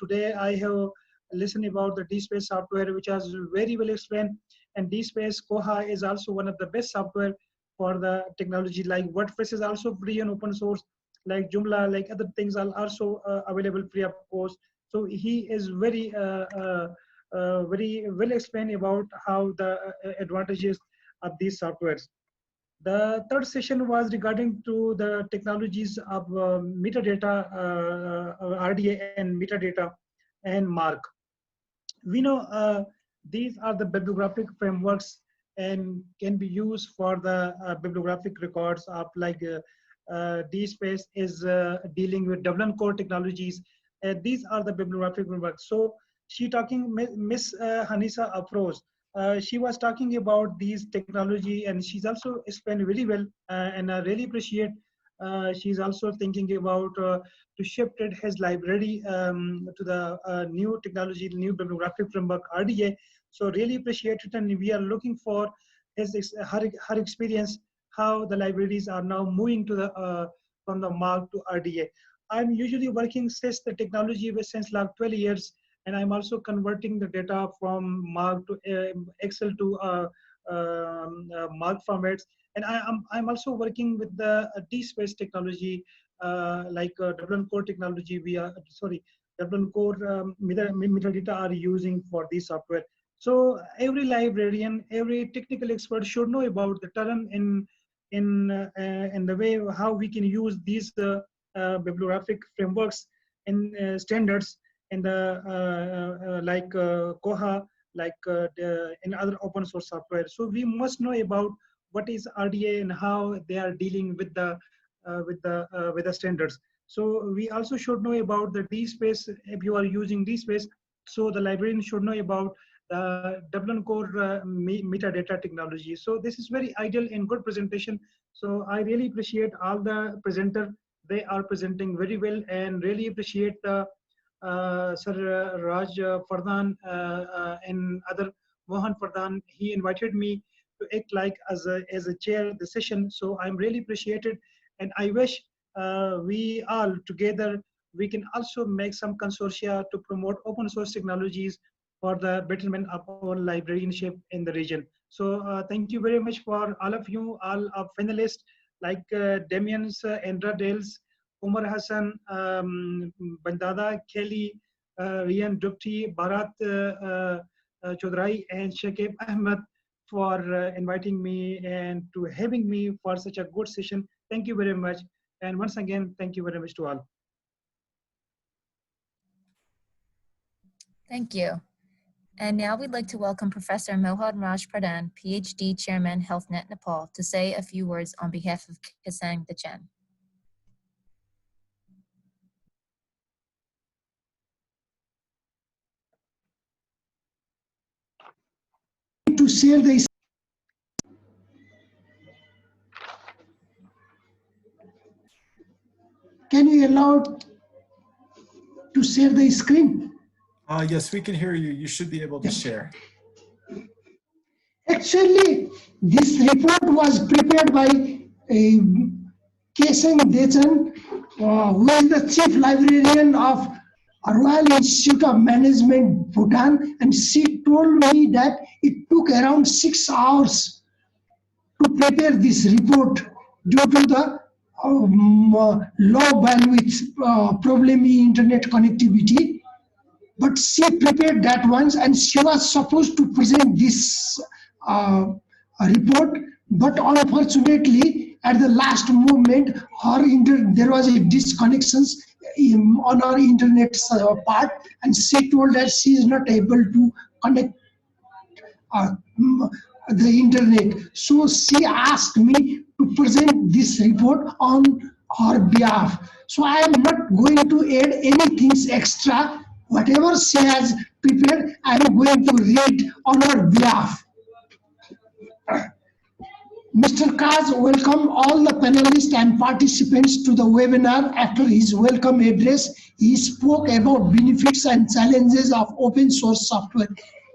today, I have listened about the DSpace software, which is very well explained. And DSpace Koha is also one of the best software for the technology. Like WordPress is also free and open source. Like Joomla, like other things are also available free of course. So he is very very well explained about how the advantages of these softwares. The third session was regarding to the technologies of metadata, RDA and metadata and MARC. We know these are the bibliographic frameworks and can be used for the bibliographic records of like DSpace is dealing with Dublin core technologies. These are the bibliographic frameworks. So she talking, Miss Hanisa Afroz, she was talking about these technology, and she's also explained very well, and I really appreciate. She's also thinking about to shift his library to the new technology, new bibliographic framework RDA. So really appreciate it, and we are looking for her experience how the libraries are now moving to the from the MARC to RDA. I'm usually working since the technology since like 12 years, and I'm also converting the data from MARC to Excel to MARC formats. And I'm also working with the DSpace technology, like Dublin core technology. Dublin core metadata are using for this software. So every librarian, every technical expert should know about the term in the way how we can use these bibliographic frameworks and standards in the like Koha, like in other open source software. So we must know about what is RDA and how they are dealing with the standards. So we also should know about the DSpace if you are using DSpace. So the librarian should know about the Dublin core metadata technology. So this is very ideal and good presentation. So I really appreciate all the presenter. They are presenting very well, and really appreciate the Sir Raj Fardhan and other Mohan Fardhan. He invited me to act like as a chair of the session. So I'm really appreciated, and I wish we all together we can also make some consortia to promote open source technologies for the betterment of our librarianship in the region. So thank you very much for all of you, all of finalists like Damian's, Andra Dales, Umar Hassan, Bandada, Kelly, Rian Dupti, Bharat Chaudhary, and Shakib Ahmed for inviting me and to having me for such a good session. Thank you very much. And once again, thank you very much to all. Thank you. And now we'd like to welcome Professor Mohad Raj Pradhan, PhD Chairman, HealthNet Nepal, to say a few words on behalf of Kisang Dachen. To share the Can you allow to share the screen? Yes, we can hear you. You should be able to share. Actually, this report was prepared by Kesang Dechen, who is the Chief Librarian of Royal Institute of Management, Bhutan, and she told me that it took around 6 hours to prepare this report due to the low bandwidth problem in internet connectivity. But she prepared that once, and she was supposed to present this report, but unfortunately at the last moment there was a disconnection on our internet part, and she told that she is not able to connect the internet. So she asked me to present this report on her behalf. So I am not going to add anything extra. Whatever she has prepared, I am going to read on her behalf. Mr. Kaz welcomed all the panelists and participants to the webinar. After his welcome address, he spoke about benefits and challenges of open source software.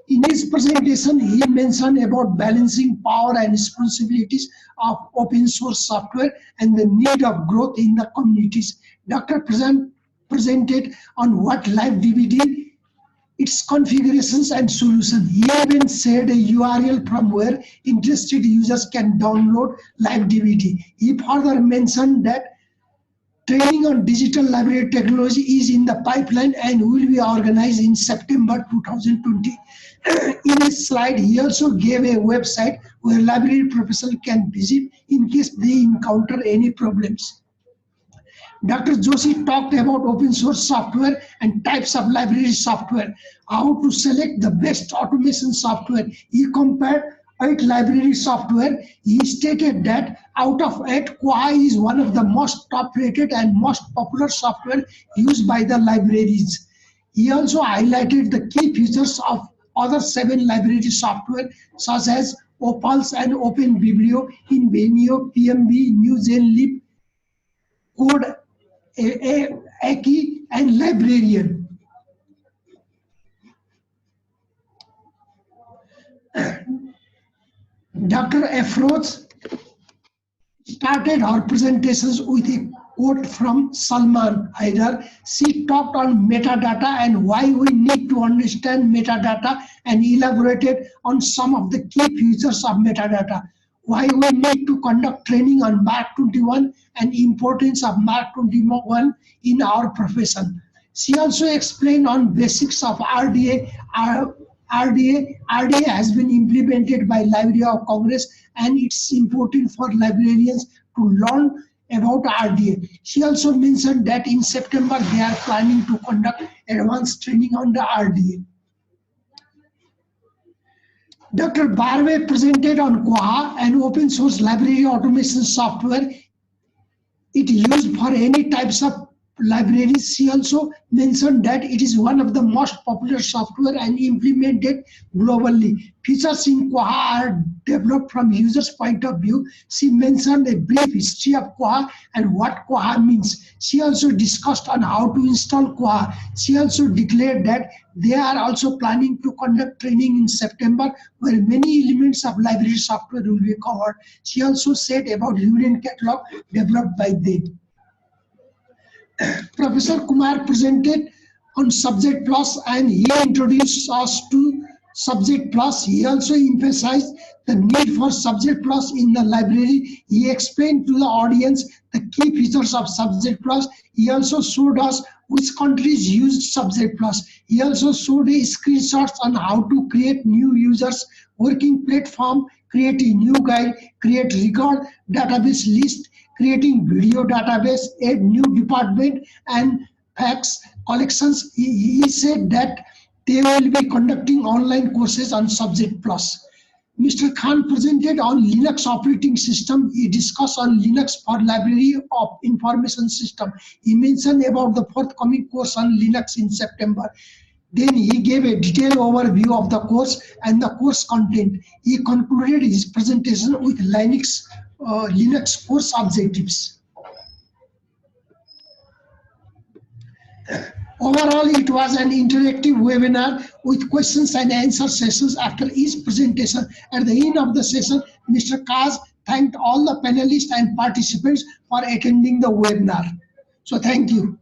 In his presentation, he mentioned about balancing power and responsibilities of open source software and the need of growth in the communities. Dr. presented on what LiveDBD, its configurations and solutions. He even shared a URL from where interested users can download LiveDBD. He further mentioned that training on digital library technology is in the pipeline and will be organized in September 2020. In his slide, he also gave a website where library professionals can visit in case they encounter any problems. Dr. Joshi talked about open source software and types of library software, how to select the best automation software. He compared 8 library software. He stated that out of 8, Koha is one of the most top-rated and most popular software used by the libraries. He also highlighted the key features of other 7 library software such as Opals and OpenBiblio, Invenio, PMB, NewGenLib, Code, Aki, and Librarian. Dr. Afroz started her presentations with a quote from Salman Haidar. She talked on metadata and why we need to understand metadata and elaborated on some of the key features of metadata, why we need to conduct training on Mark 21 and importance of Mark 21 in our profession. She also explained on basics of RDA, RDA has been implemented by Library of Congress, and it's important for librarians to learn about RDA. She also mentioned that in September they are planning to conduct advanced training on the RDA. Dr. Barwe presented on Koha, an open source library automation software. It used for any types of libraries. She also mentioned that it is one of the most popular software and implemented globally. Features in Koha are developed from users' point of view. She mentioned a brief history of Koha and what Koha means. She also discussed on how to install Koha. She also declared that they are also planning to conduct training in September where many elements of library software will be covered. She also said about Union Catalog developed by them. Professor Kumar presented on Subject Plus and he introduced us to Subject Plus. He also emphasized the need for Subject Plus in the library. He explained to the audience the key features of Subject Plus. He also showed us which countries used Subject Plus. He also showed a screenshots on how to create new users, working platform, create a new guide, create record database list, creating video database, add new department and facts collections. He said that they will be conducting online courses on Subject Plus. Mr. Khan presented on Linux operating system. He discussed on Linux for Library of Information System. He mentioned about the forthcoming course on Linux in September. Then he gave a detailed overview of the course and the course content. He concluded his presentation with Linux course objectives. Overall, it was an interactive webinar with questions and answer sessions after each presentation. At the end of the session, Mr. Kaz thanked all the panelists and participants for attending the webinar. So thank you.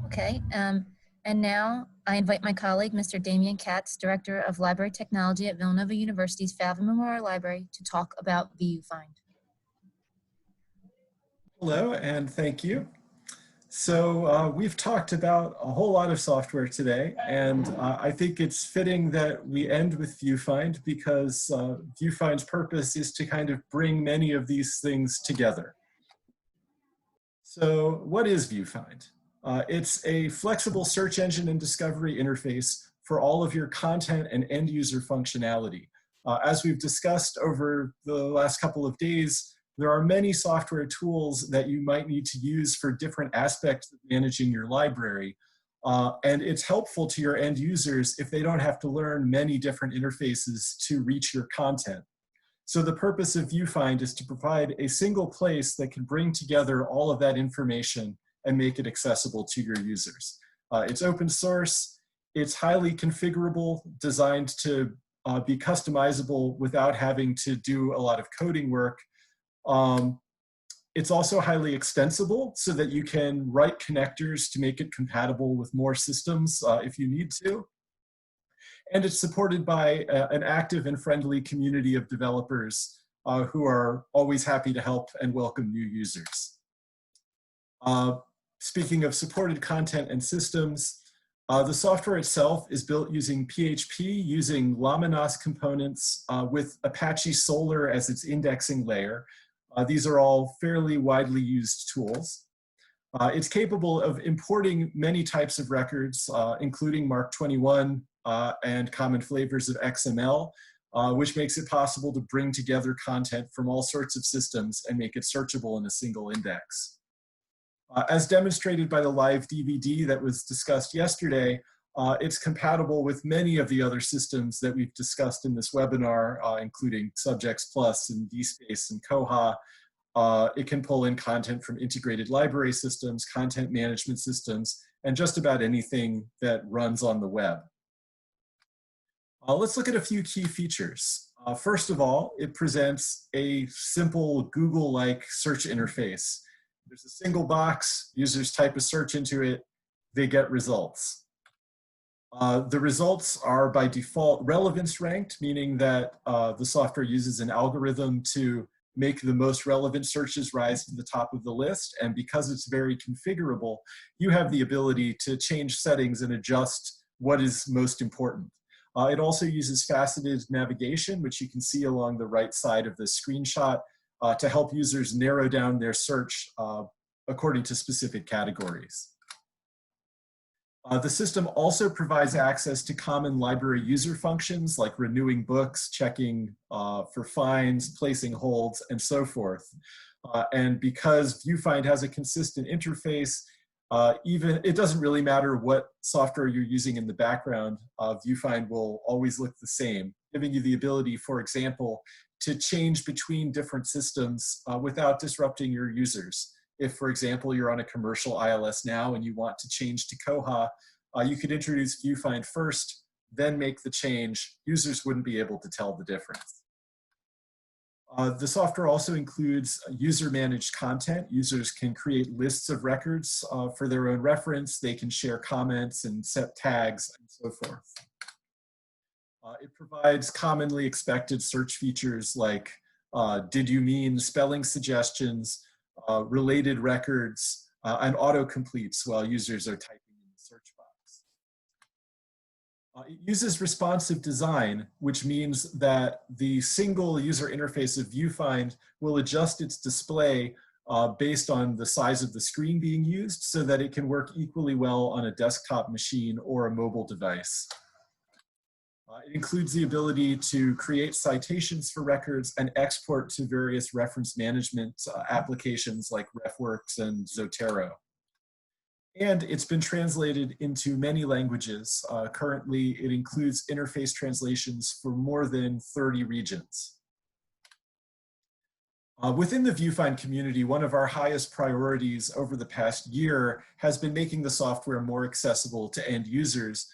Okay, and now I invite my colleague, Mr. Damian Katz, Director of Library Technology at Villanova University's Fathom Memorial Library, to talk about VuFind. Hello, and thank you. So we've talked about a whole lot of software today, and I think it's fitting that we end with VuFind because VuFind's purpose is to kind of bring many of these things together. So what is VuFind? It's a flexible search engine and discovery interface for all of your content and end user functionality. As we've discussed over the last couple of days, there are many software tools that you might need to use for different aspects of managing your library. And it's helpful to your end users if they don't have to learn many different interfaces to reach your content. So the purpose of VuFind is to provide a single place that can bring together all of that information and make it accessible to your users. It's open source, it's highly configurable, designed to be customizable without having to do a lot of coding work. It's also highly extensible so that you can write connectors to make it compatible with more systems if you need to. And it's supported by an active and friendly community of developers who are always happy to help and welcome new users. Speaking of supported content and systems, the software itself is built using PHP, using Laminas components with Apache Solr as its indexing layer. These are all fairly widely used tools. It's capable of importing many types of records, including Mark 21 and common flavors of XML, which makes it possible to bring together content from all sorts of systems and make it searchable in a single index. As demonstrated by the live DVD that was discussed yesterday, it's compatible with many of the other systems that we've discussed in this webinar, including Subjects Plus and DSpace and Koha. It can pull in content from integrated library systems, content management systems, and just about anything that runs on the web. Let's look at a few key features. First of all, it presents a simple Google-like search interface. There's a single box, users type a search into it, they get results. The results are by default relevance ranked, meaning that the software uses an algorithm to make the most relevant searches rise to the top of the list. And because it's very configurable, you have the ability to change settings and adjust what is most important. It also uses faceted navigation, which you can see along the right side of the screenshot, to help users narrow down their search according to specific categories. The system also provides access to common library user functions like renewing books, checking for finds, placing holds, and so forth. And because VuFind has a consistent interface, it doesn't really matter what software you're using in the background, VuFind will always look the same, giving you the ability, for example, to change between different systems without disrupting your users. If, for example, you're on a commercial ILS now and you want to change to Koha, you could introduce VuFind first, then make the change. Users wouldn't be able to tell the difference. The software also includes user-managed content. Users can create lists of records for their own reference. They can share comments and set tags and so forth. It provides commonly expected search features like did you mean, spelling suggestions, related records, and autocompletes while users are typing in the search box. It uses responsive design, which means that the single user interface of VuFind will adjust its display based on the size of the screen being used so that it can work equally well on a desktop machine or a mobile device. It includes the ability to create citations for records and export to various reference management applications like RefWorks and Zotero. And it's been translated into many languages. Currently, it includes interface translations for more than 30 regions. Within the VuFind community, one of our highest priorities over the past year has been making the software more accessible to end users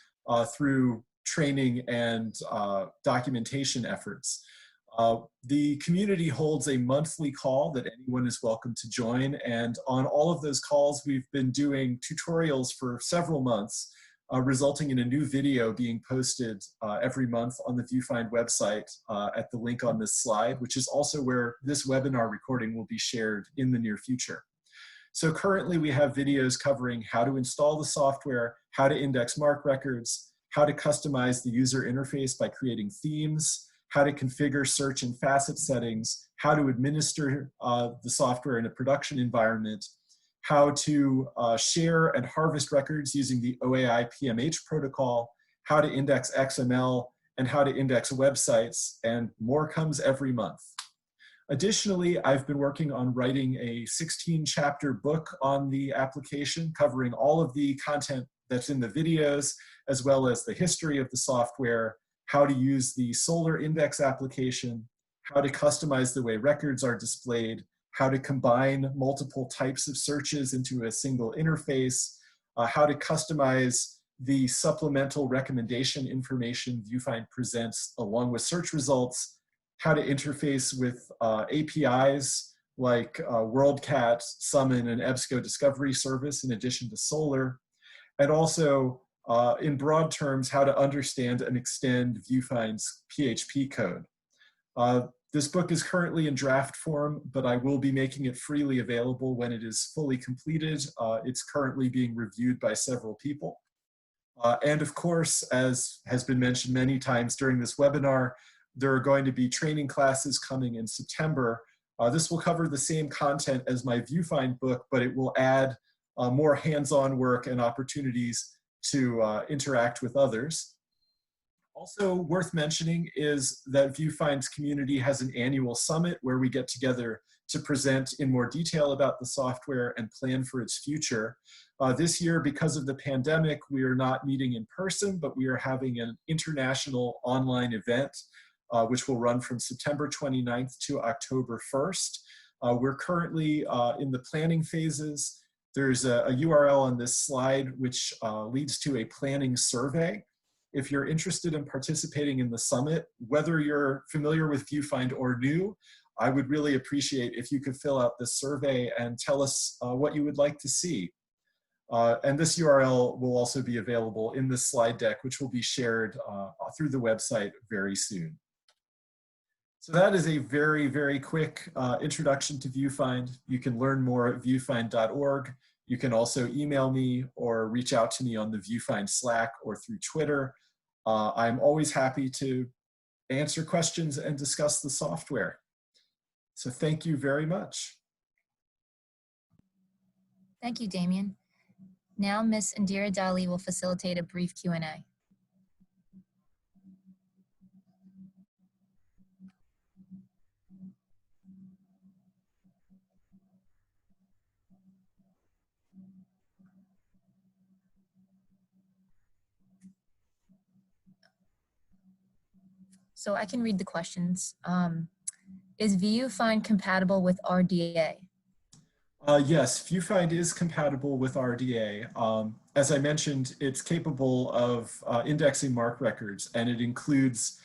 through training and documentation efforts. The community holds a monthly call that anyone is welcome to join, and on all of those calls we've been doing tutorials for several months, resulting in a new video being posted every month on the VuFind website at the link on this slide, which is also where this webinar recording will be shared in the near future. So currently we have videos covering how to install the software, how to index MARC records, how to customize the user interface by creating themes, how to configure search and facet settings, how to administer the software in a production environment, how to share and harvest records using the OAI PMH protocol, how to index XML, and how to index websites, and more comes every month. Additionally, I've been working on writing a 16-chapter book on the application, covering all of the content that's in the videos, as well as the history of the software, how to use the Solr index application, how to customize the way records are displayed, how to combine multiple types of searches into a single interface, how to customize the supplemental recommendation information VuFind presents along with search results, how to interface with APIs like WorldCat, Summon, and EBSCO Discovery Service in addition to Solr, and also, in broad terms, how to understand and extend VuFind's PHP code. This book is currently in draft form, but I will be making it freely available when it is fully completed. It's currently being reviewed by several people. And of course, as has been mentioned many times during this webinar, there are going to be training classes coming in September. This will cover the same content as my VuFind book, but it will add more hands-on work and opportunities to interact with others. Also worth mentioning is that VuFind's community has an annual summit where we get together to present in more detail about the software and plan for its future. This year, because of the pandemic, we are not meeting in person, but we are having an international online event, which will run from September 29th to October 1st. We're currently in the planning phases. There's a URL on this slide which leads to a planning survey. If you're interested in participating in the summit, whether you're familiar with VuFind or new, I would really appreciate if you could fill out this survey and tell us what you would like to see. And this URL will also be available in this slide deck, which will be shared through the website very soon. So that is a very, very quick introduction to VuFind. You can learn more at vufind.org. You can also email me or reach out to me on the VuFind Slack or through Twitter. I'm always happy to answer questions and discuss the software. So thank you very much. Thank you, Damien. Now, Ms. Indira Dali will facilitate a brief Q&A. So I can read the questions. Is VuFind compatible with RDA? Yes, VuFind is compatible with RDA. As I mentioned, it's capable of indexing MARC records, and it includes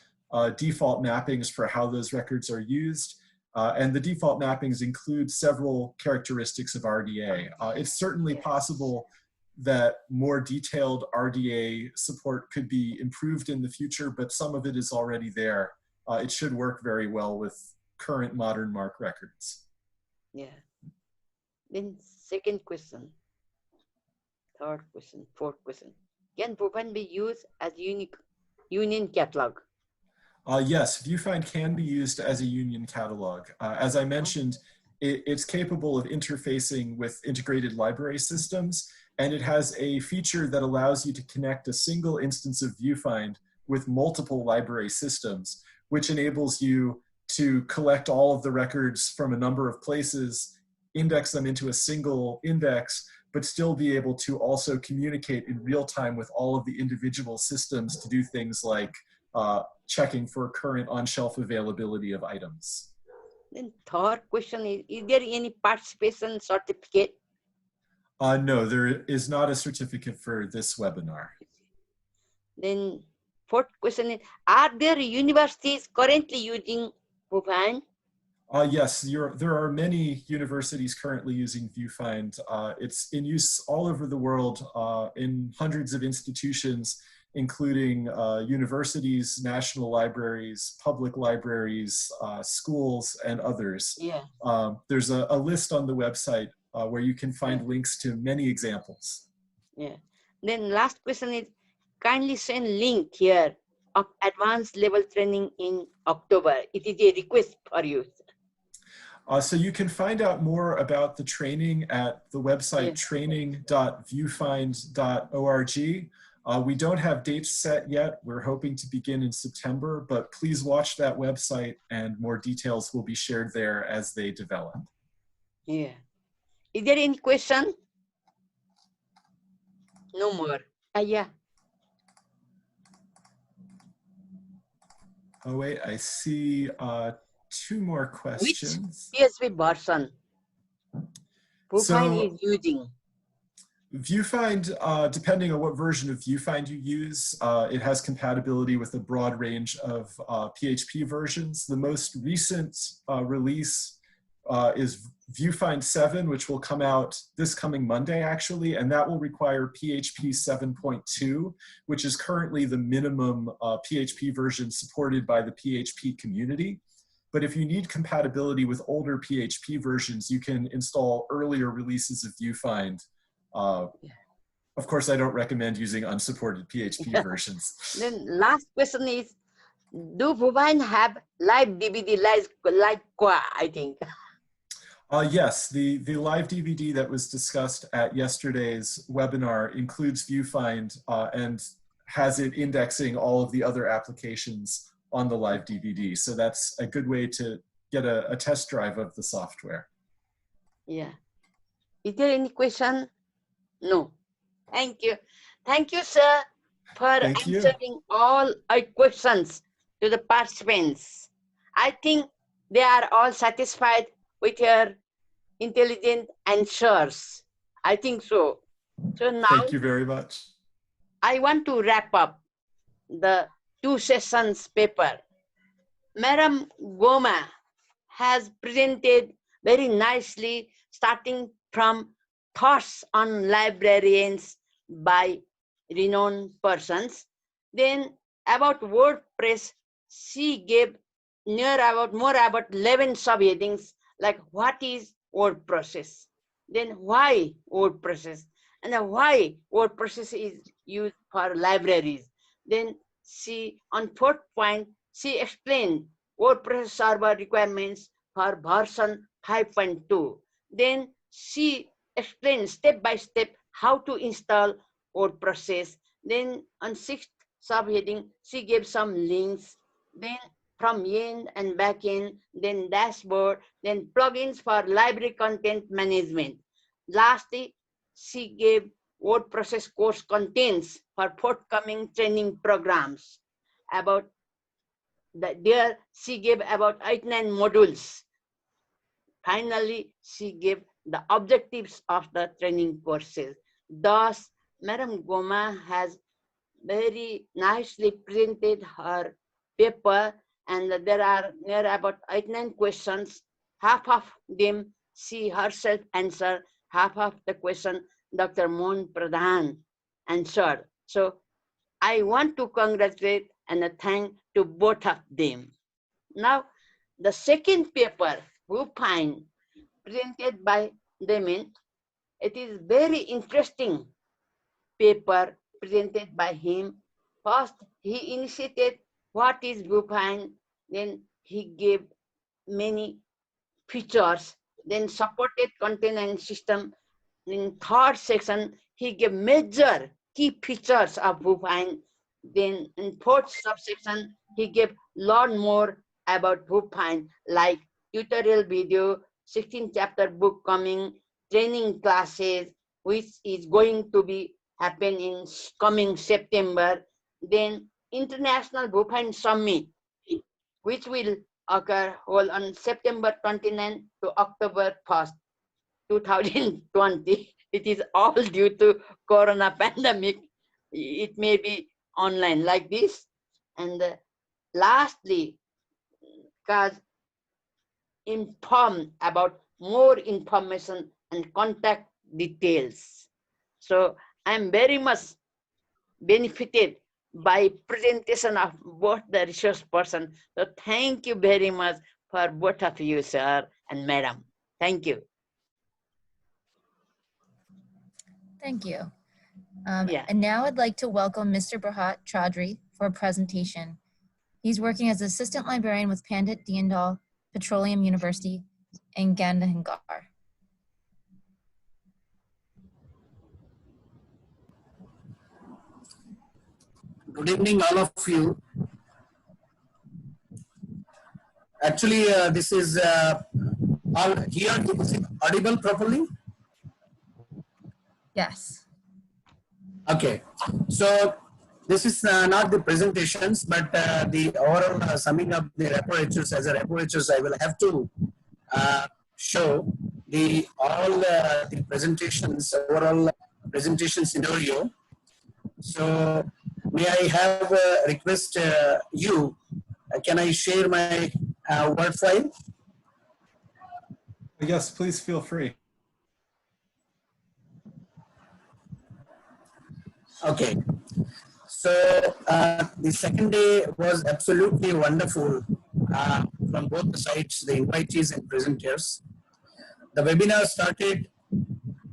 default mappings for how those records are used. And the default mappings include several characteristics of RDA. It's certainly possible that more detailed RDA support could be improved in the future, but some of it is already there. It should work very well with current modern MARC records. Yeah. Then second question, third question, fourth question. Can VuFind be used as union catalog? Yes, VuFind can be used as a union catalog. As I mentioned, it's capable of interfacing with integrated library systems, and it has a feature that allows you to connect a single instance of VuFind with multiple library systems, which enables you to collect all of the records from a number of places, index them into a single index, but still be able to also communicate in real time with all of the individual systems to do things like checking for current on-shelf availability of items. Then third question is there any participation certificate? No, there is not a certificate for this webinar. Then fourth question is, are there universities currently using VuFind? Yes, there are many universities currently using VuFind. It's in use all over the world in hundreds of institutions, including universities, national libraries, public libraries, schools, and others. Yeah. There's a list on the website where you can find links to many examples. Yeah. Then last question is, kindly send link here of advanced level training in October. It is a request for you. So you can find out more about the training at the website training.vufind.org. We don't have dates set yet. We're hoping to begin in September, but please watch that website and more details will be shared there as they develop. Yeah. Is there any question? No more. Yeah. Oh wait, I see two more questions. Which PHP version VuFind is using? VuFind, depending on what version of VuFind you use, it has compatibility with a broad range of PHP versions. The most recent release is VuFind 7, which will come out this coming Monday, actually, and that will require PHP 7.2, which is currently the minimum PHP version supported by the PHP community. But if you need compatibility with older PHP versions, you can install earlier releases of VuFind. Of course, I don't recommend using unsupported PHP versions. Then last question is, do VuFind have live DVD like Koha, I think? Yes, the live DVD that was discussed at yesterday's webinar includes VuFind and has it indexing all of the other applications on the live DVD. So that's a good way to get a test drive of the software. Yeah. Is there any question? No. Thank you. Thank you, sir, for answering all our questions to the participants. I think they are all satisfied with your intelligent answers. I think so. So now, thank you very much. I want to wrap up the 2 sessions paper. Madam Goma has presented very nicely, starting from thoughts on librarians by renowned persons. Then about WordPress, she gave more about 11 subheadings, like what is word process, then why word process, and then why word process is used for libraries. Then she, on 4th point, she explained WordPress server requirements for version 5.2. Then she explained step by step how to install WordPress. Then on 6th subheading, she gave some links. Then from end and back end, then dashboard, then plugins for library content management. Lastly, she gave WordPress course contents for forthcoming training programs. About there, she gave about 8-9 modules. Finally, she gave the objectives of the training courses. Thus, Madam Goma has very nicely presented her paper, and there are near about 8-9 questions. Half of them she herself answered, half of the question Dr. Mohan Pradhan answered. So I want to congratulate and thank to both of them. Now, the second paper, VuFind, presented by Demin, it is very interesting paper presented by him. First, he initiated what is VuFind, then he gave many features, then supported content and system. In third section, he gave major key features of VuFind. Then in fourth subsection, he gave lot more about VuFind, like tutorial video, 16 chapter book coming, training classes, which is going to be happen in coming September. Then International VuFind Summit, which will occur on September 29 to October 1st, 2020. It is all due to Corona pandemic. It may be online like this. And lastly, because inform about more information and contact details. So I'm very much benefited by presentation of both the resource person. So thank you very much for both of you, sir and madam. Thank you. Thank you. And now I'd like to welcome Mr. Bharat Chaudhry for a presentation. He's working as assistant librarian with Pandit Dayal Petroleum University in Gandhinagar. Good evening, all of you. Actually, this is all here. Is it audible properly? Yes. Okay. So this is not the presentations, but the overall summing up the repositories. As a repositories, I will have to show the all the presentations, overall presentation scenario. So may I have a request you, can I share my Word file? Yes, please feel free. Okay. So the second day was absolutely wonderful from both the sides, the invitees and presenters. The webinar started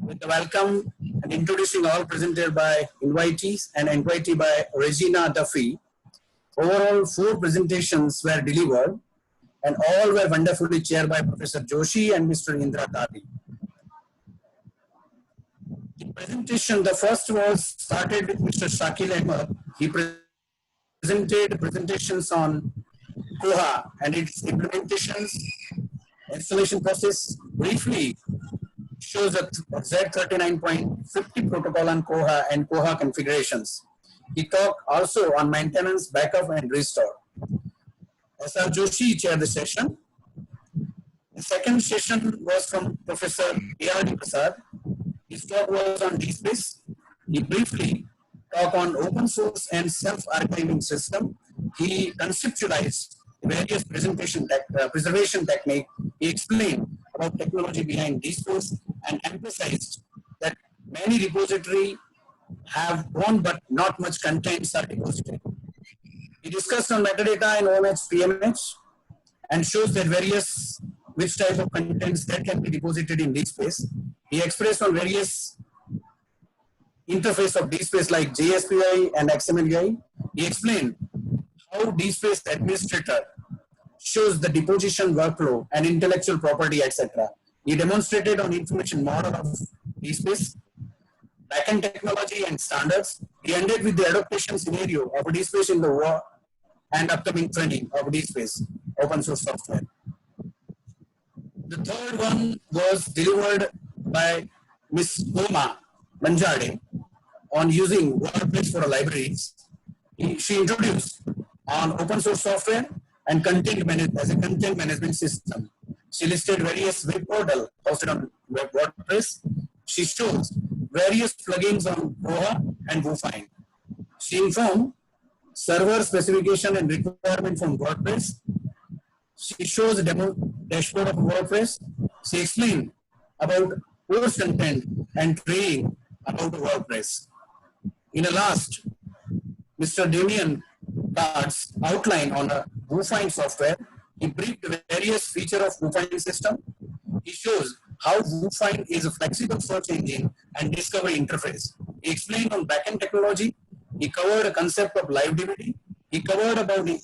with the welcome and introducing all presenters by invitees and invitee by Regina Duffy. Overall, 4 presentations were delivered and all were wonderfully chaired by Professor Joshi and Mr. Indra Tadi. The presentation, the first was started with Mr. Shakil Ahmed. He presented presentations on Koha and its implementations, installation process. Briefly shows a Z39.50 protocol on Koha and Koha configurations. He talked also on maintenance, backup, and restore. S.R. Joshi chaired the session. The second session was from Professor A.R.D. Prasad. His talk was on DSpace. He briefly talked on open source and self-archiving system. He conceptualized various preservation technique. He explained about technology behind DSpace and emphasized that many repositories have one but not much contents are deposited. He discussed on metadata and OMH, PMH. and shows that which type of contents that can be deposited in DSpace. He expressed on various interface of DSpace like JSPI and XMLUI. He explained how DSpace administrator shows the deposition workflow and intellectual property, etc. He demonstrated on information model of DSpace, backend technology and standards. He ended with the adaptation scenario of DSpace in the war and upcoming training of DSpace, open source software. The third one was delivered by Ms. Koha on using WordPress for libraries. She introduced on open source software and content as a content management system. She listed various web portals hosted on WordPress. She shows various plugins on Koha and VuFind. She informed server specification and requirement from WordPress. She shows a demo dashboard of WordPress. She explained about course content and training about WordPress. In the last, Mr. Damien Cards outline on a VuFind software. He briefed various features of VuFind system. He shows how VuFind is a flexible search engine and discovery interface. He explained on backend technology. He covered a concept of live DVD. He covered about the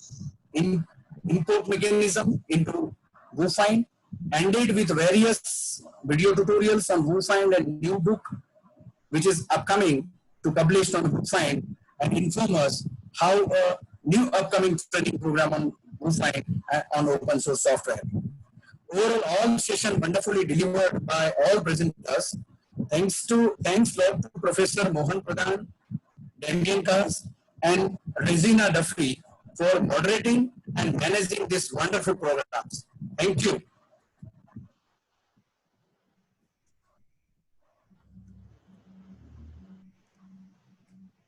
import mechanism into VuFind, ended with various video tutorials on VuFind and new book, which is upcoming to publish on VuFind, and inform us how a new upcoming training program on VuFind on open source software. Overall, all session wonderfully delivered by all presenters. Thanks lot to Professor Mohan Pradhan, Damien Kars, and Regina Duffy for moderating and managing these wonderful programs. Thank you.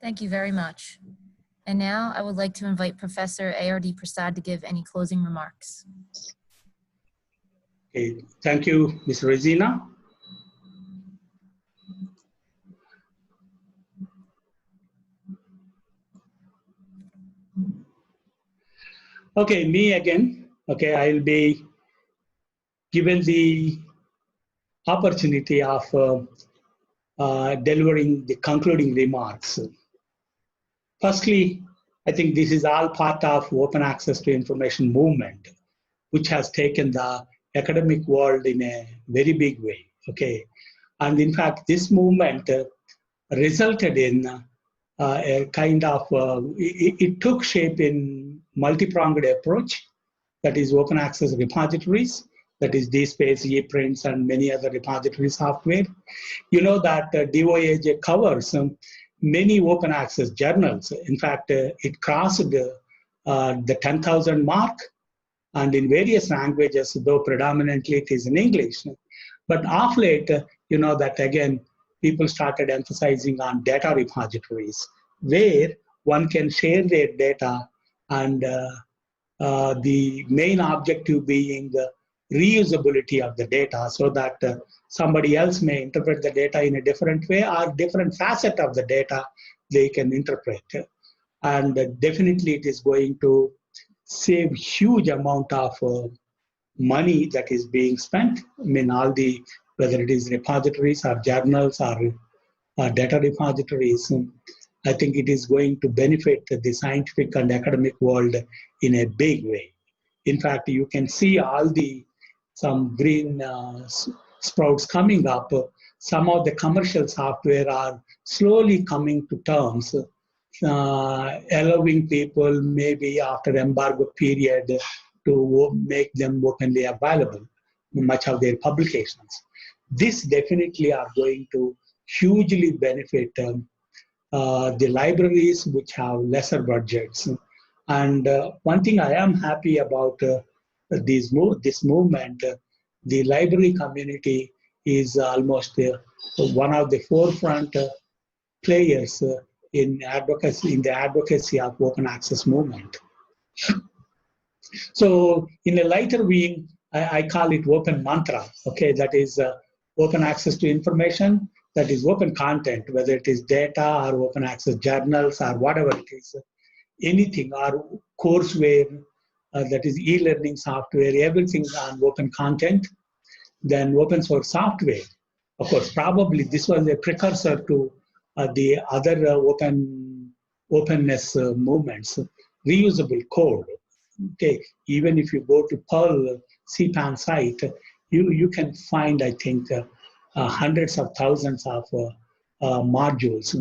Thank you very much. And now I would like to invite Professor A.R.D. Prasad to give any closing remarks. Okay, thank you, Ms. Regina. Okay, me again. Okay, I'll be given the opportunity of delivering the concluding remarks. Firstly, I think this is all part of open access to information movement, which has taken the academic world in a very big way. Okay, and in fact, this movement resulted in a kind of it took shape in multi-pronged approach, that is open access repositories, that is DSpace, ePrints, and many other repository software. You know that DOAJ covers many open access journals. In fact, it crossed the 10,000 mark, and in various languages, though predominantly it is in English. But of late, you know that again, people started emphasizing on data repositories, where one can share their data, and the main objective being the reusability of the data, so that somebody else may interpret the data in a different way, or different facet of the data they can interpret. And definitely it is going to save huge amount of money that is being spent. I mean, all the, whether it is repositories or journals or data repositories, I think it is going to benefit the scientific and academic world in a big way. In fact, you can see all the some green sprouts coming up. Some of the commercial software are slowly coming to terms, allowing people maybe after embargo period to make them openly available, much of their publications. This definitely are going to hugely benefit the libraries which have lesser budgets. And one thing I am happy about this movement, the library community is almost one of the forefront players in the advocacy of open access movement. So in a lighter vein, I call it open mantra. Okay, that is open access to information, that is open content, whether it is data or open access journals or whatever it is, anything, or courseware that is e-learning software, everything on open content, then open source software. Of course, probably this was a precursor to the other openness movements, reusable code. Okay, even if you go to Perl CPAN site, you can find, I think, hundreds of thousands of modules.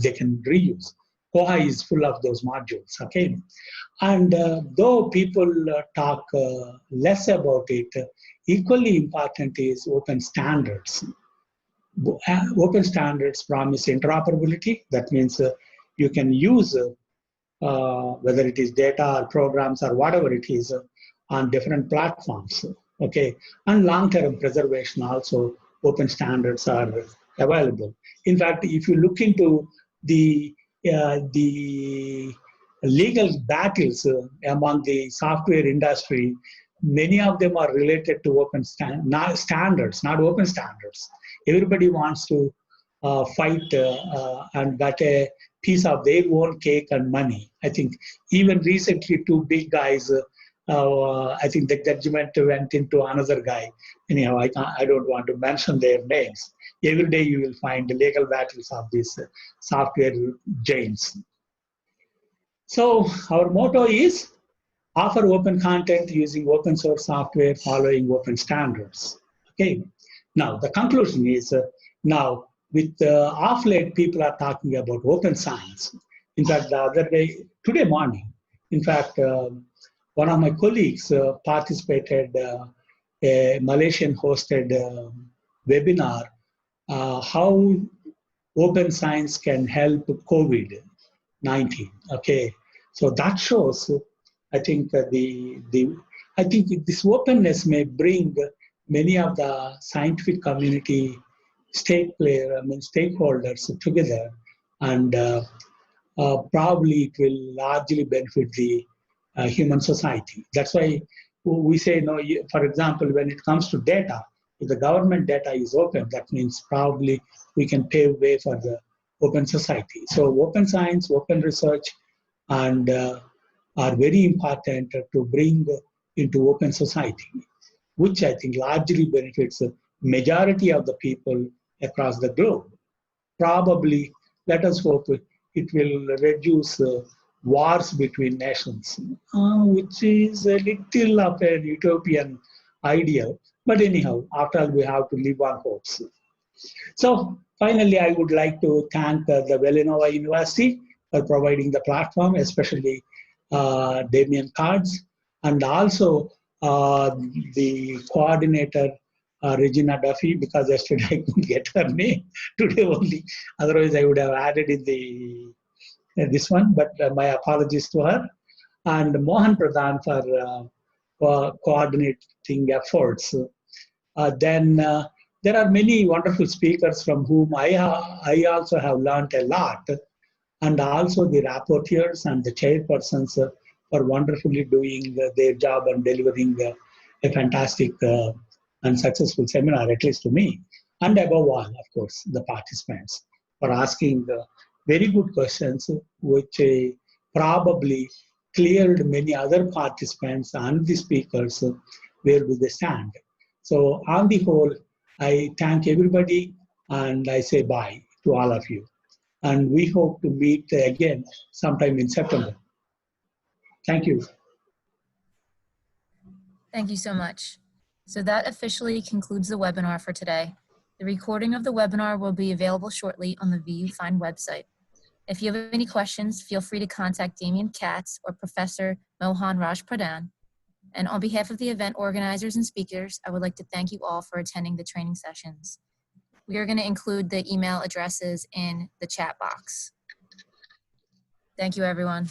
They can reuse. Koha is full of those modules. Okay, and though people talk less about it, equally important is open standards. Open standards promise interoperability. That means you can use whether it is data or programs or whatever it is on different platforms. Okay, and long-term preservation also. Open standards are available. In fact, if you look into the legal battles among the software industry, many of them are related to open standards, not open standards. Everybody wants to fight and get a piece of their own cake and money. I think even recently, two big guys, I think the judgment went into another guy. Anyhow, I don't want to mention their names. Every day you will find the legal battles of these software giants. So our motto is offer open content using open source software following open standards. Okay. Now the conclusion is now with off late people are talking about open science. In fact, the other day, today morning, in fact, one of my colleagues participated a Malaysian hosted webinar, how open science can help COVID-19. Okay, so that shows, I think I think this openness may bring many of the scientific community stakeholders together, and probably it will largely benefit the human society. That's why we say, no. For example, when it comes to data, if the government data is open, that means probably we can pave way for the open society. So open science, open research, and are very important to bring into open society, which I think largely benefits the majority of the people across the globe. Probably, let us hope it will reduce wars between nations, which is a little of a utopian ideal. But anyhow, after all, we have to live on hopes. So finally, I would like to thank the Villanova University for providing the platform, especially Damien Cards, and also the coordinator, Regina Duffy, because yesterday I couldn't get her name, today only. Otherwise, I would have added in this one, but my apologies to her. And Mohan Pradhan for coordinating efforts. Then there are many wonderful speakers from whom I also have learned a lot, and also the rapporteurs and the chairpersons for wonderfully doing their job and delivering a fantastic and successful seminar, at least to me. And above all, of course, the participants for asking very good questions, which probably cleared many other participants and the speakers where do they stand. So on the whole, I thank everybody and I say bye to all of you. And we hope to meet again sometime in September. Thank you. Thank you so much. So that officially concludes the webinar for today. The recording of the webinar will be available shortly on the VuFind website. If you have any questions, feel free to contact Damien Katz or Professor Mohan Raj Pradhan. And on behalf of the event organizers and speakers, I would like to thank you all for attending the training sessions. We are going to include the email addresses in the chat box. Thank you, everyone.